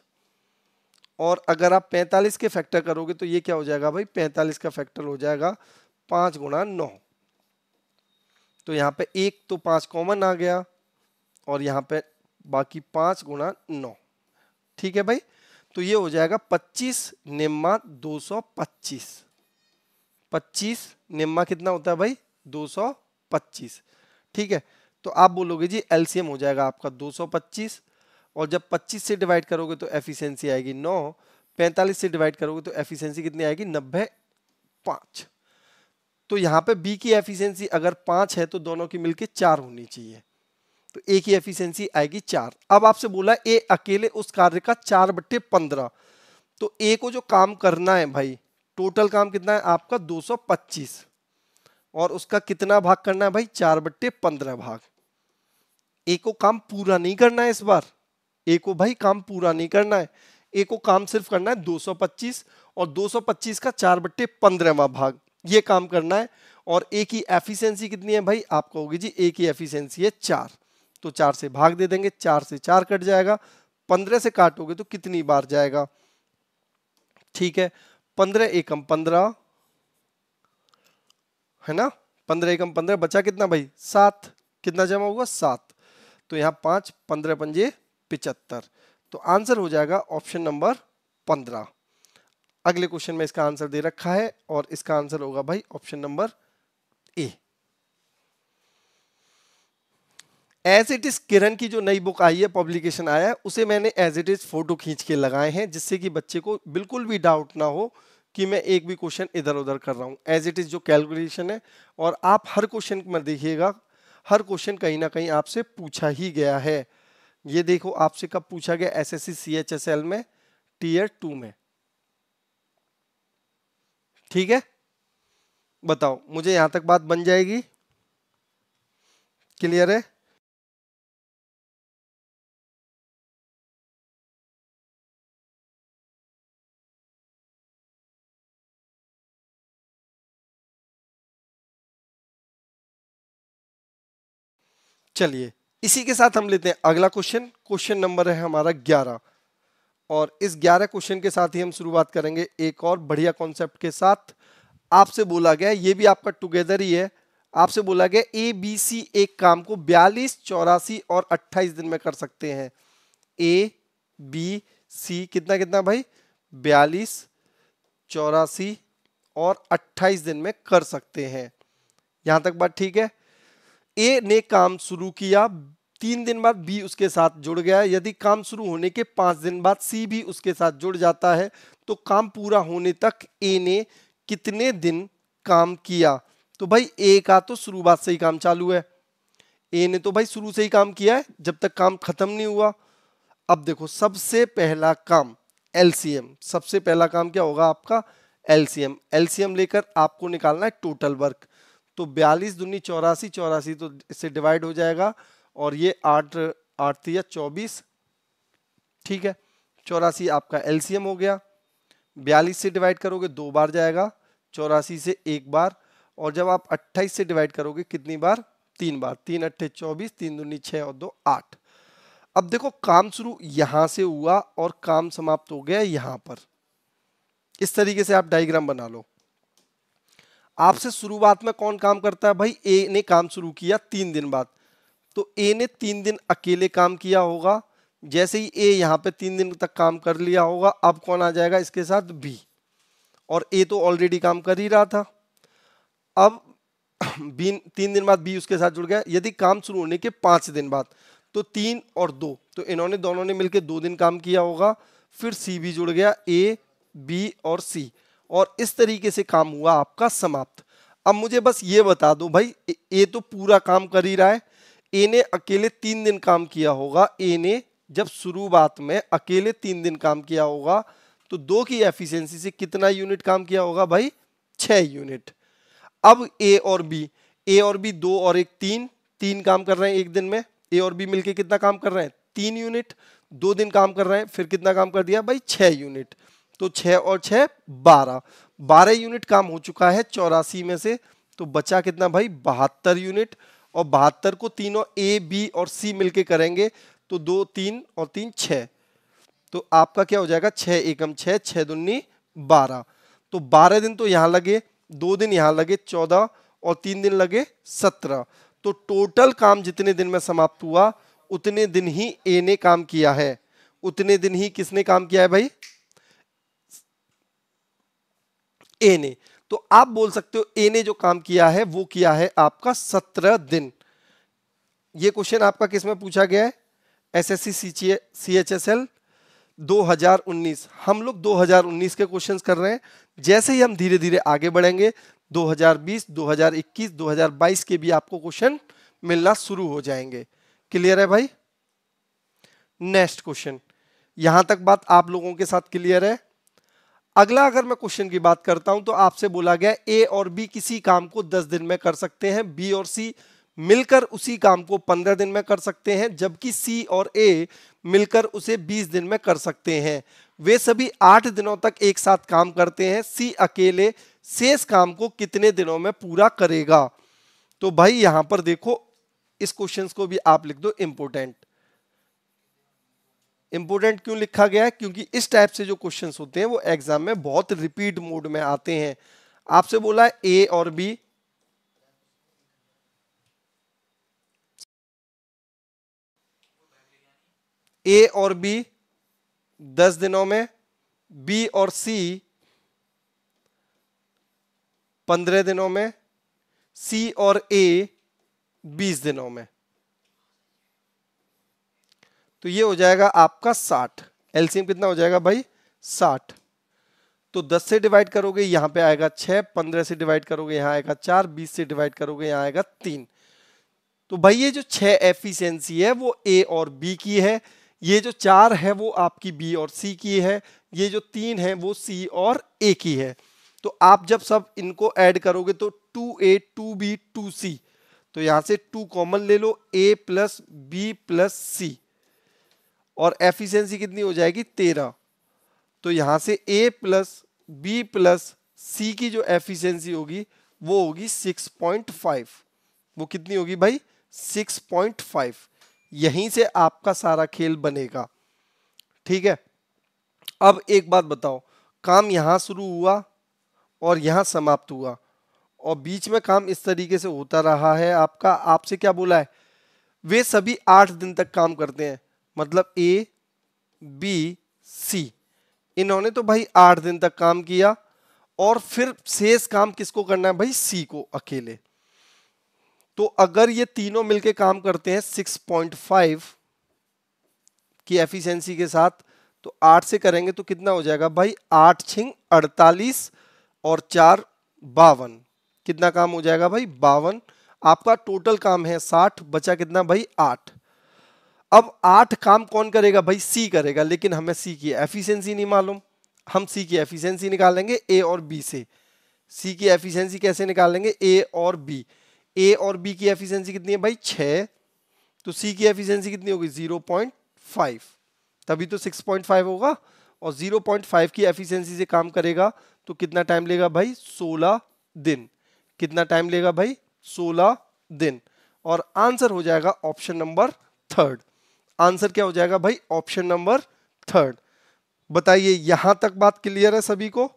और अगर आप 45 के फैक्टर करोगे तो ये क्या हो जाएगा भाई? 45 का फैक्टर हो जाएगा 5 गुणा 9। तो यहाँ पे एक तो 5 कॉमन आ गया और यहाँ पे बाकी 5 गुणा 9। ठीक है भाई, तो ये हो जाएगा 25 निम्मा 225। 25 निम्मा कितना होता है भाई? 225। ठीक है, तो आप बोलोगे जी एलसीएम हो जाएगा आपका 225। और जब 25 से डिवाइड करोगे तो एफिशिएंसी आएगी 9। 45 से डिवाइड करोगे तो एफिशिएंसी कितनी आएगी? 95। तो यहाँ पे बी की एफिशिएंसी अगर 5 है तो दोनों की मिलके 4 होनी चाहिए। तो ए की एफिशिएंसी आएगी 4। अब आपसे बोला ए अकेले उस कार्य का 4/15। तो ए को जो काम करना है भाई, टोटल काम कितना है आपका? 225। और उसका कितना भाग करना है भाई? 4/15 भाग। ए को काम पूरा नहीं करना है इस बार। ए को भाई काम पूरा नहीं करना है। ए को काम सिर्फ करना है 225 और 225 का 4/15वां भाग, ये काम करना है। और ए की एफिशिएंसी कितनी है भाई? आप कहोगे जी ए की एफिशिएंसी है 4। तो 4 से भाग दे देंगे, 4 से 4 कट जाएगा। 15 से काटोगे तो कितनी बार जाएगा? ठीक है, 15 एकम 15 है ना। 15 एकम 15 बचा कितना भाई? 7। कितना जमा हुआ? 7। तो यहाँ 5 15 पंजे 75। तो आंसर हो जाएगा ऑप्शन नंबर 15। अगले क्वेश्चन में इसका आंसर दे रखा है और इसका आंसर होगा भाई option number A. As it is Kiran की जो नई बुक आई है, पब्लिकेशन आया है, उसे मैंने एज इट इज फोटो खींच के लगाए हैं जिससे कि बच्चे को बिल्कुल भी डाउट ना हो कि मैं एक भी क्वेश्चन इधर उधर कर रहा हूं। एज इट इज जो कैलकुलेशन है, और आप हर क्वेश्चन में देखिएगा, हर क्वेश्चन कहीं ना कहीं आपसे पूछा ही गया है। ये देखो आपसे कब पूछा गया? एसएससी सीएचएसएल में टीयर 2 में। ठीक है, बताओ मुझे यहां तक बात बन जाएगी? क्लियर है? चलिए, इसी के साथ हम लेते हैं अगला क्वेश्चन। क्वेश्चन नंबर है हमारा 11। और इस 11 क्वेश्चन के साथ ही हम शुरुआत करेंगे एक और बढ़िया कॉन्सेप्ट के साथ। आपसे बोला गया, ये भी आपका टुगेदर ही है, आपसे बोला गया ए बी सी एक काम को 42, 84 और 28 दिन में कर सकते हैं। ए बी सी कितना कितना भाई? 42, 84 और 28 दिन में कर सकते हैं। यहां तक बात ठीक है? ए ने काम शुरू किया, 3 दिन बाद बी उसके साथ जुड़ गया। यदि काम शुरू होने के 5 दिन बाद सी भी उसके साथ जुड़ जाता है तो काम पूरा होने तक ए ने कितने दिन काम किया? तो भाई ए का तो शुरुआत से ही काम चालू है। ए ने तो भाई शुरू से ही काम किया है जब तक काम खत्म नहीं हुआ। अब देखो, सबसे पहला काम एलसीएम। सबसे पहला काम क्या होगा आपका? एलसीएम। एलसीएम लेकर आपको निकालना है टोटल वर्क। तो 42 दूनी 84, 84 तो इससे डिवाइड हो जाएगा और ये 8 8 या 24। ठीक है, 84 आपका एलसीएम हो गया। 42 से डिवाइड करोगे 2 बार जाएगा, 84 से 1 बार। और जब आप 28 से डिवाइड करोगे कितनी बार? 3 बार। 3 अट्ठे 24, 3 दूनी 6 और 2 8। अब देखो, काम शुरू यहां से हुआ और काम समाप्त हो गया यहां पर। इस तरीके से आप डायग्राम बना लो। आपसे शुरुआत में कौन काम करता है भाई, ए ने काम शुरू किया 3 दिन बाद, तो ए ने 3 दिन अकेले काम किया होगा। जैसे ही ए यहाँ पे 3 दिन तक काम कर लिया होगा, अब कौन आ जाएगा इसके साथ, बी, और ए तो ऑलरेडी काम कर ही रहा था। अब बी 3 दिन बाद बी उसके साथ जुड़ गया। यदि काम शुरू होने के 5 दिन बाद, तो 3 और 2, तो इन्होंने दोनों ने मिलकर 2 दिन काम किया होगा। फिर सी भी जुड़ गया, ए बी और सी, और इस तरीके से काम हुआ आपका समाप्त। अब मुझे बस ये बता दो भाई, ए तो पूरा काम कर ही रहा है, ए ने अकेले 3 दिन काम किया होगा। ए ने जब शुरुआत में अकेले 3 दिन काम किया होगा, तो 2 की एफिशिएंसी से कितना यूनिट काम किया होगा भाई, 6 यूनिट। अब ए और बी 2 और 1 3, 3 काम कर रहे हैं एक दिन में। ए और बी मिलके कितना काम कर रहे हैं, 3 यूनिट। 2 दिन काम कर रहे हैं, फिर कितना काम कर दिया भाई, 6 यूनिट। तो 6 और 6 12 यूनिट काम हो चुका है 84 में से। तो बचा कितना भाई, 72 यूनिट। और 72 को तीनों ए बी और सी मिलके करेंगे, तो 2 3 और 3 6, तो आपका क्या हो जाएगा, 6 एकम 6, 6 दूनी 12। तो 12 दिन तो यहां लगे, 2 दिन यहां लगे 14, और 3 दिन लगे 17। तो टोटल काम जितने दिन में समाप्त हुआ, उतने दिन ही ए ने काम किया है। उतने दिन ही किसने काम किया है भाई, ए ने। तो आप बोल सकते हो ए ने जो काम किया है वो किया है आपका 17 दिन। ये क्वेश्चन आपका किसमें पूछा गया है, एसएससी सीएचएसएल 2019। हम लोग 2019 के क्वेश्चंस कर रहे हैं। जैसे ही हम धीरे धीरे आगे बढ़ेंगे, 2020, 2021, 2022 के भी आपको क्वेश्चन मिलना शुरू हो जाएंगे। क्लियर है भाई? नेक्स्ट क्वेश्चन, यहां तक बात आप लोगों के साथ क्लियर है? अगला अगर मैं क्वेश्चन की बात करता हूं, तो आपसे बोला गया ए और बी किसी काम को 10 दिन में कर सकते हैं, बी और सी मिलकर उसी काम को 15 दिन में कर सकते हैं, जबकि सी और ए मिलकर उसे 20 दिन में कर सकते हैं। वे सभी 8 दिनों तक एक साथ काम करते हैं। सी अकेले शेष काम को कितने दिनों में पूरा करेगा? तो भाई यहां पर देखो, इस क्वेश्चन को भी आप लिख दो इंपोर्टेंट। इंपोर्टेंट क्यों लिखा गया है? क्योंकि इस टाइप से जो क्वेश्चंस होते हैं वो एग्जाम में बहुत रिपीट मोड में आते हैं। आपसे बोला है ए और बी, ए और बी 10 दिनों में, बी और सी 15 दिनों में, सी और ए 20 दिनों में। तो ये हो जाएगा आपका 60। एलसीएम कितना हो जाएगा भाई, 60। तो 10 से डिवाइड करोगे यहां पे आएगा 6, 15 से डिवाइड करोगे यहां आएगा 4, 20 से डिवाइड करोगे यहां आएगा 3। तो भाई ये जो 6 एफिशिएंसी है वो ए और बी की है, ये जो 4 है वो आपकी बी और सी की है, ये जो 3 है वो सी और ए की है। तो आप जब सब इनको ऐड करोगे तो 2a 2b 2c, तो यहां से 2 कॉमन ले लो, a प्लस बी प्लस सी, और एफिशिएंसी कितनी हो जाएगी 13। तो यहां से a प्लस बी प्लस सी की जो एफिशिएंसी होगी वो होगी 6.5। वो कितनी होगी भाई, 6.5। यहीं से आपका सारा खेल बनेगा। ठीक है, अब एक बात बताओ, काम यहां शुरू हुआ और यहां समाप्त हुआ, और बीच में काम इस तरीके से होता रहा है आपका। आपसे क्या बोला है, वे सभी 8 दिन तक काम करते हैं, मतलब ए बी सी, इन्होंने तो भाई 8 दिन तक काम किया, और फिर शेष काम किसको करना है भाई, सी को अकेले। तो अगर ये तीनों मिलके काम करते हैं 6.5 की एफिशिएंसी के साथ, तो 8 से करेंगे तो कितना हो जाएगा भाई, 8 छिंग 48 और 4 52। कितना काम हो जाएगा भाई, 52। आपका टोटल काम है 60, बचा कितना भाई 8। अब 8 काम कौन करेगा भाई, सी करेगा, लेकिन हमें सी की एफिशिएंसी नहीं मालूम। हम सी की एफिशिएंसी निकालेंगे ए और बी से। सी की एफिशिएंसी कैसे निकालेंगे, ए और बी। ए और बी की एफिशिएंसी कितनी है भाई 6, तो सी की एफिशिएंसी कितनी होगी 0.5, तभी तो 6.5 होगा। और 0.5 की एफिशिएंसी से काम करेगा तो कितना टाइम लेगा भाई, 16 दिन। कितना टाइम लेगा भाई, 16 दिन। और आंसर हो जाएगा ऑप्शन नंबर 3। आंसर क्या हो जाएगा भाई, ऑप्शन नंबर 3। बताइए यहां तक बात क्लियर है सभी को?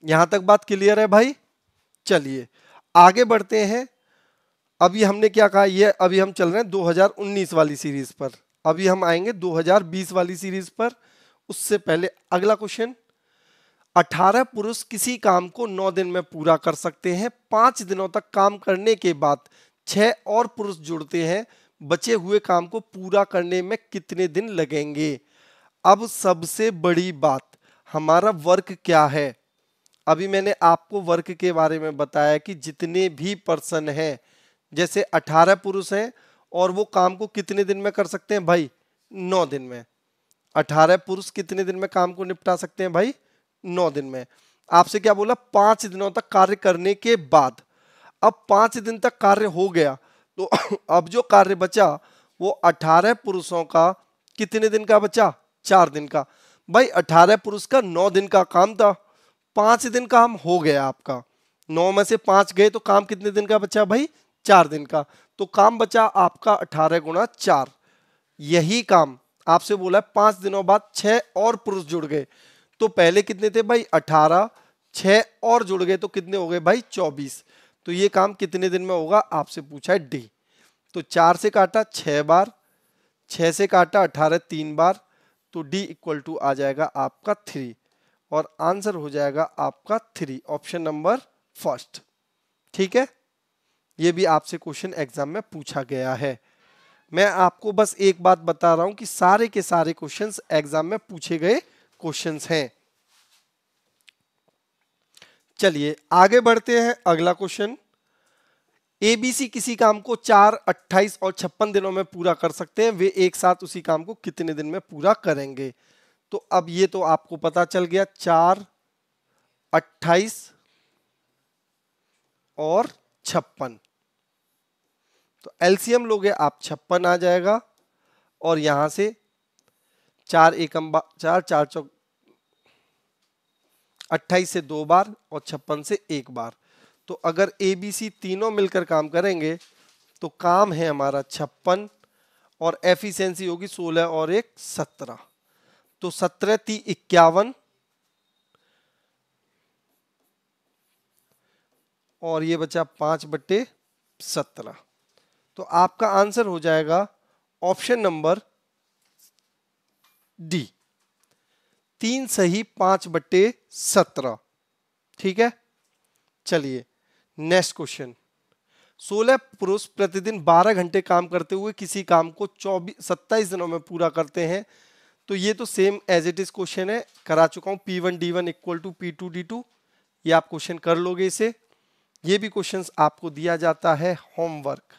यहां तक बात क्लियर है भाई? चलिए आगे बढ़ते हैं। अभी हमने क्या कहा, ये अभी हम चल रहे हैं 2019 वाली सीरीज पर, अभी हम आएंगे 2020 वाली सीरीज पर। उससे पहले अगला क्वेश्चन, 18 पुरुष किसी काम को 9 दिन में पूरा कर सकते हैं। 5 दिनों तक काम करने के बाद 6 और पुरुष जुड़ते हैं, बचे हुए काम को पूरा करने में कितने दिन लगेंगे? अब सबसे बड़ी बात, हमारा वर्क क्या है? अभी मैंने आपको वर्क के बारे में बताया कि जितने भी पर्सन हैं, जैसे 18 पुरुष हैं और वो काम को कितने दिन में कर सकते हैं भाई? 9 दिन में। 18 पुरुष कितने दिन में काम को निपटा सकते हैं भाई? 9 दिन में। आपसे क्या बोला? 5 दिनों तक कार्य करने के बाद। अब 5 दिन तक कार्य हो गया तो अब जो कार्य बचा वो 18 पुरुषों का कितने दिन का बचा? 4 दिन का। भाई 18 पुरुष का 9 दिन का काम था, 5 दिन काम हो गया आपका, 9 में से 5 गए तो काम कितने दिन का बचा भाई? 4 दिन का। तो काम बचा आपका 18 गुणा 4। यही काम आपसे बोला है 5 दिनों बाद 6 और पुरुष जुड़ गए, तो पहले कितने थे भाई? 18, 6 और जुड़ गए तो कितने हो गए भाई? 24। तो ये काम कितने दिन में होगा आपसे पूछा है डी। तो 4 से काटा 6 बार, 6 से काटा 18 3 बार, तो डी इक्वल टू आ जाएगा आपका 3 और आंसर हो जाएगा आपका 3, ऑप्शन नंबर फर्स्ट। ठीक है, ये भी आपसे क्वेश्चन एग्जाम में पूछा गया है। मैं आपको बस एक बात बता रहा हूं कि सारे के सारे क्वेश्चंस एग्जाम में पूछे गए क्वेश्चंस हैं। चलिए आगे बढ़ते हैं। अगला क्वेश्चन, एबीसी किसी काम को 4, 28 और 56 दिनों में पूरा कर सकते हैं, वे एक साथ उसी काम को कितने दिन में पूरा करेंगे? तो अब ये तो आपको पता चल गया, 4, 28 और 56। तो एलसीएम लोगे आप 56 आ जाएगा और यहां से 4 एकम 4, 4 चौक 28 से 2 बार और 56 से 1 बार। तो अगर ए बी सी तीनों मिलकर काम करेंगे तो काम है हमारा 56 और एफिशिएंसी होगी 16 और 1 17। तो 17 × 3 = 51 और ये बचा 5/17। तो आपका आंसर हो जाएगा ऑप्शन नंबर डी, 3 सही 5/17। ठीक है, चलिए नेक्स्ट क्वेश्चन, 16 पुरुष प्रतिदिन 12 घंटे काम करते हुए किसी काम को 27 दिनों में पूरा करते हैं। तो ये तो same as it is question है, करा चुका हूं, P1 D1 = P2 D2। ये आप क्वेश्चन कर लोगे इसे। ये भी क्वेश्चंस आपको दिया जाता है होमवर्क,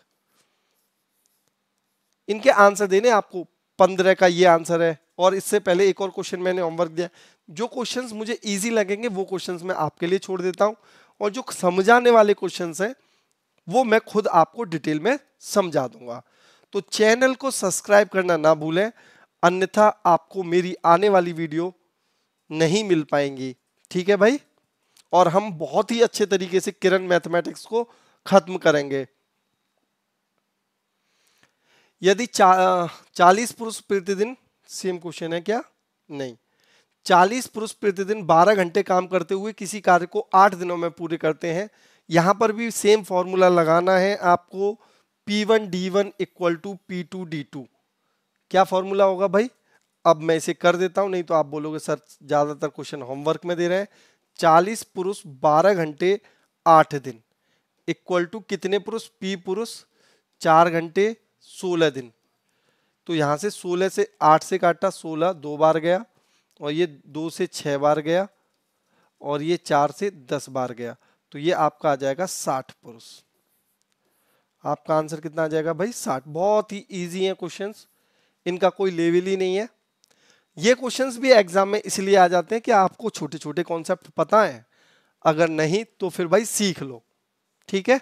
इनके आंसर देने आपको। 15 का ये आंसर है और इससे पहले एक और क्वेश्चन मैंने होमवर्क दिया। जो क्वेश्चंस मुझे इजी लगेंगे वो क्वेश्चंस मैं आपके लिए छोड़ देता हूं और जो समझाने वाले क्वेश्चंस हैं वो मैं खुद आपको डिटेल में समझा दूंगा। तो चैनल को सब्सक्राइब करना ना भूलें, अन्यथा आपको मेरी आने वाली वीडियो नहीं मिल पाएंगी। ठीक है भाई, और हम बहुत ही अच्छे तरीके से किरण मैथमेटिक्स को खत्म करेंगे। यदि 40 पुरुष प्रतिदिन, सेम क्वेश्चन है क्या? नहीं, 40 पुरुष प्रतिदिन 12 घंटे काम करते हुए किसी कार्य को 8 दिनों में पूरे करते हैं। यहां पर भी सेम फॉर्मूला लगाना है आपको, P1 D1 = P2 D2। क्या फॉर्मूला होगा भाई? अब मैं इसे कर देता हूं, नहीं तो आप बोलोगे सर ज्यादातर क्वेश्चन होमवर्क में दे रहे हैं। 40 पुरुष 12 घंटे 8 दिन इक्वल टू कितने पुरुष? P पुरुष 4 घंटे 16 दिन। तो यहां से 16 से 8 से काटा, 16 2 बार गया और ये 2 से 6 बार गया और ये 4 से 10 बार गया। तो ये आपका आ जाएगा 60 पुरुष। आपका आंसर कितना आ जाएगा भाई? 60। बहुत ही इजी है क्वेश्चंस, इनका कोई लेवल ही नहीं है। ये क्वेश्चंस भी एग्जाम में इसलिए आ जाते हैं कि आपको छोटे छोटे कॉन्सेप्ट पता है, अगर नहीं तो फिर भाई सीख लो। ठीक है,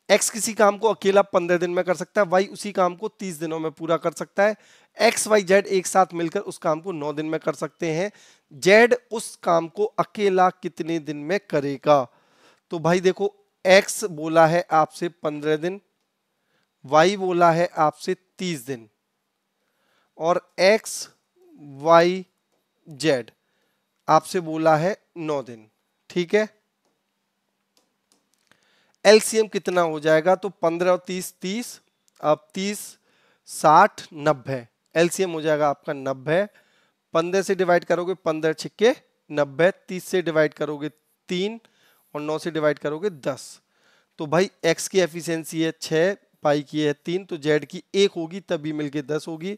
एक्स किसी काम को अकेला 15 दिन में कर सकता है, वाई उसी काम को 30 दिनों में पूरा कर सकता है, एक्स वाई जेड एक साथ मिलकर उस काम को 9 दिन में कर सकते हैं, जेड उस काम को अकेला कितने दिन में करेगा? तो भाई देखो, एक्स बोला है आपसे 15 दिन, वाई बोला है आपसे 30 दिन और एक्स वाई जेड आपसे बोला है 9 दिन, ठीक है। एलसीएम कितना हो जाएगा, तो 15 और 30 30, अब 30 60 90, एलसीएम हो जाएगा आपका 90। 15 से डिवाइड करोगे 15 छिक्के 90, 30 से डिवाइड करोगे 3 और 9 से डिवाइड करोगे 10। तो भाई x की एफिशिएंसी है 6, पाई की है 3, तो z की 1 होगी तभी मिलके 10 होगी।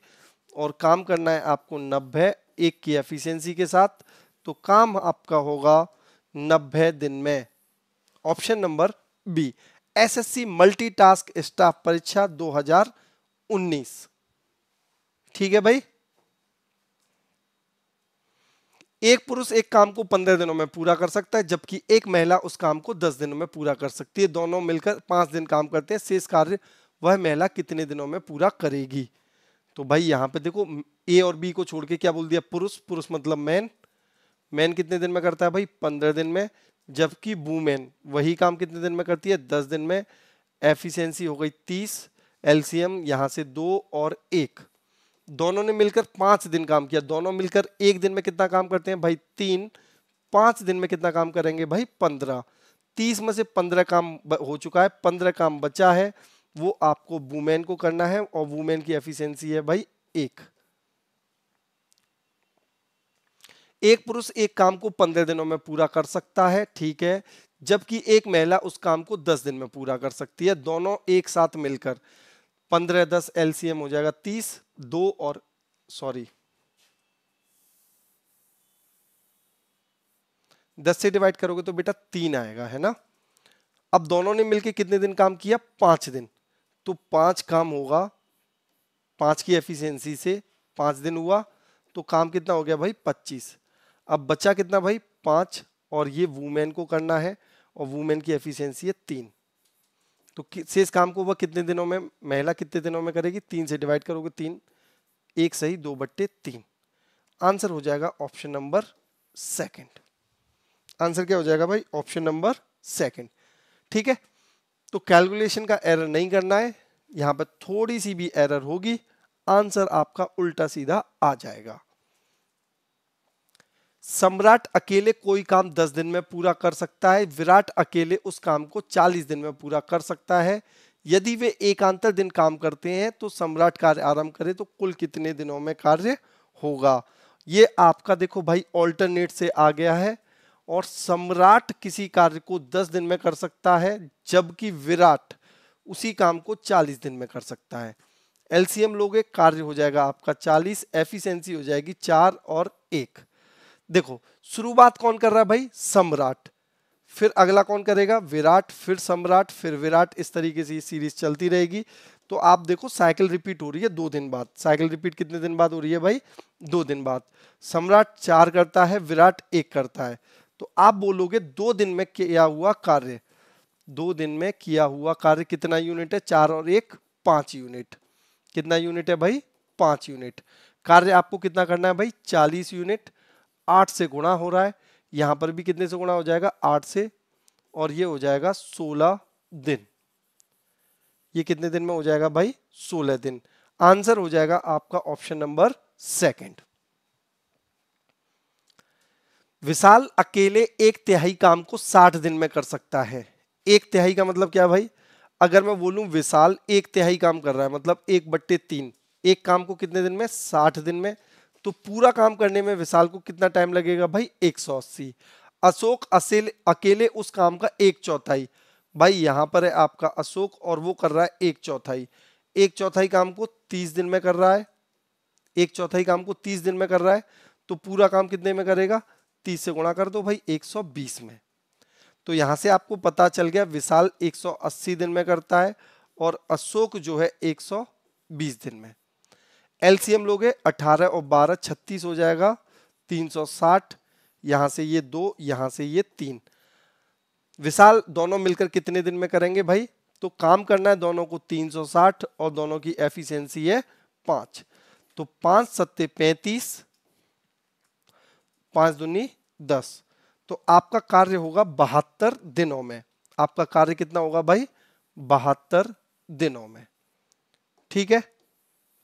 और काम करना है आपको 90 1 की एफिशिएंसी के साथ, तो काम आपका होगा 90 दिन में। Option number B, SSC multitask staff परीक्षा 2019। ठीक है भाई। एक पुरुष एक काम को 15 दिनों में पूरा कर सकता है, जबकि एक महिला उस काम को 10 दिनों में पूरा कर सकती है। दोनों मिलकर 5 दिन काम करते हैं, शेष कार्य वह महिला कितने दिनों में पूरा करेगी। तो भाई यहाँ पे देखो, ए और बी को छोड़ के क्या बोल दिया, पुरुष, पुरुष मतलब मैन, मैन कितने दिन में करता है भाई 15 दिन में, जबकि वूमेन वही काम कितने दिन में करती है 10 दिन में। एफिशिएंसी हो गई 30, एलसीएम यहाँ से 2 और 1, दोनों ने मिलकर 5 दिन काम किया। दोनों मिलकर एक दिन में कितना काम करते हैं भाई 3, 5 दिन में कितना काम करेंगे भाई 15। 30 में से 15 काम हो चुका है, 15 काम बचा है, वो आपको वुमेन को करना है, और वुमेन की एफिशिएंसी है भाई 1। एक पुरुष एक काम को 15 दिनों में पूरा कर सकता है, ठीक है, जबकि एक महिला उस काम को 10 दिन में पूरा कर सकती है। दोनों एक साथ मिलकर 15 10 एलसीएम हो जाएगा 30, 2 और 10 से डिवाइड करोगे तो बेटा 3 आएगा, है ना। अब दोनों ने मिलकर कितने दिन काम किया 5 दिन, तो 5 काम होगा, 5 की एफिशिएंसी से 5 दिन हुआ, तो काम कितना हो गया भाई 25। अब बचा कितना भाई 5, और ये वुमेन को करना है, और वुमेन की एफिशिएंसी है 3, तो शेष काम को वह कितने दिनों में, महिला कितने दिनों में करेगी, 3 से डिवाइड करोगे 3, 1 सही 2/3। आंसर हो जाएगा ऑप्शन नंबर सेकंड। आंसर क्या हो जाएगा भाई, ऑप्शन नंबर सेकंड, ठीक है। तो कैलकुलेशन का एरर नहीं करना है, यहां पर थोड़ी सी भी एरर होगी आंसर आपका उल्टा सीधा आ जाएगा। सम्राट अकेले कोई काम 10 दिन में पूरा कर सकता है, विराट अकेले उस काम को 40 दिन में पूरा कर सकता है। यदि वे एकांतर दिन काम करते हैं तो सम्राट कार्य आरंभ करे तो कुल कितने दिनों में कार्य होगा। ये आपका देखो भाई ऑल्टरनेट से आ गया है, और सम्राट किसी कार्य को 10 दिन में कर सकता है, जबकि विराट उसी काम को 40 दिन में कर सकता है। एलसीएम लोगे, कार्य हो जाएगा आपका 40, एफिशिएंसी हो जाएगी 4 और 1। देखो शुरुआत कौन कर रहा है भाई, सम्राट, फिर अगला कौन करेगा विराट, फिर सम्राट, फिर विराट, इस तरीके से ये सीरीज चलती रहेगी। तो आप देखो साइकिल रिपीट हो रही है 2 दिन बाद। साइकिल रिपीट कितने दिन बाद हो रही है भाई 2 दिन बाद। सम्राट 4 करता है, विराट 1 करता है, तो आप बोलोगे 2 दिन में किया हुआ कार्य, 2 दिन में किया हुआ कार्य कितना यूनिट है, 4 और 1 5 यूनिट। कितना यूनिट है भाई 5 यूनिट। कार्य आपको कितना करना है भाई 40 यूनिट, 8 से गुणा हो रहा है, यहां पर भी कितने से गुणा हो जाएगा 8 से, और ये हो जाएगा 16 दिन। ये कितने दिन में हो जाएगा भाई 16 दिन। आंसर हो जाएगा आपका ऑप्शन नंबर सेकंड। विशाल अकेले 1/3 काम को 60 दिन में कर सकता है। 1/3 का मतलब क्या भाई, अगर मैं बोलूं विशाल 1/3 काम कर रहा है, मतलब 1/3, एक काम को कितने दिन में 60 दिन में, तो पूरा काम करने में विशाल को कितना टाइम लगेगा भाई 180। अशोक अकेले उस काम का 1/4, भाई यहां पर है आपका अशोक और वो कर रहा है 1/4, 1/4 काम को 30 दिन में कर रहा है, 1/4 काम को 30 दिन में कर रहा है, तो पूरा काम कितने में करेगा 30 से गुणा कर दो भाई 120 में। तो यहां से आपको पता चल गया विशाल 180 दिन में करता है और अशोक जो है 120 दिन में। एलसीएम लोगे 18 और 12 36 हो जाएगा 360, यहां से ये 2, यहां से ये 3। विशाल दोनों मिलकर कितने दिन में करेंगे भाई, तो काम करना है दोनों को 360 और दोनों की एफिशिएंसी है 5, तो 5 सत्ते 35, 5 दूनी 10, तो आपका कार्य होगा 72 दिनों में। आपका कार्य कितना होगा भाई 72 दिनों में, ठीक है।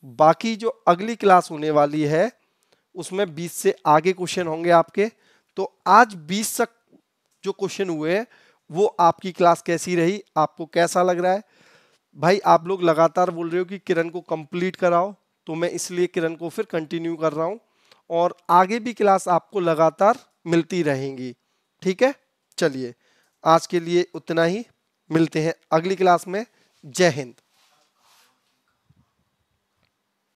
बाकी जो अगली क्लास होने वाली है उसमें 20 से आगे क्वेश्चन होंगे आपके, तो आज 20 तक जो क्वेश्चन हुए हैं वो आपकी क्लास कैसी रही, आपको कैसा लग रहा है? भाई आप लोग लगातार बोल रहे हो कि किरण को कंप्लीट कराओ, तो मैं इसलिए किरण को फिर कंटिन्यू कर रहा हूं और आगे भी क्लास आपको लगातार मिलती रहेंगी। ठीक है, चलिए आज के लिए उतना ही, मिलते हैं अगली क्लास में। जय हिंद।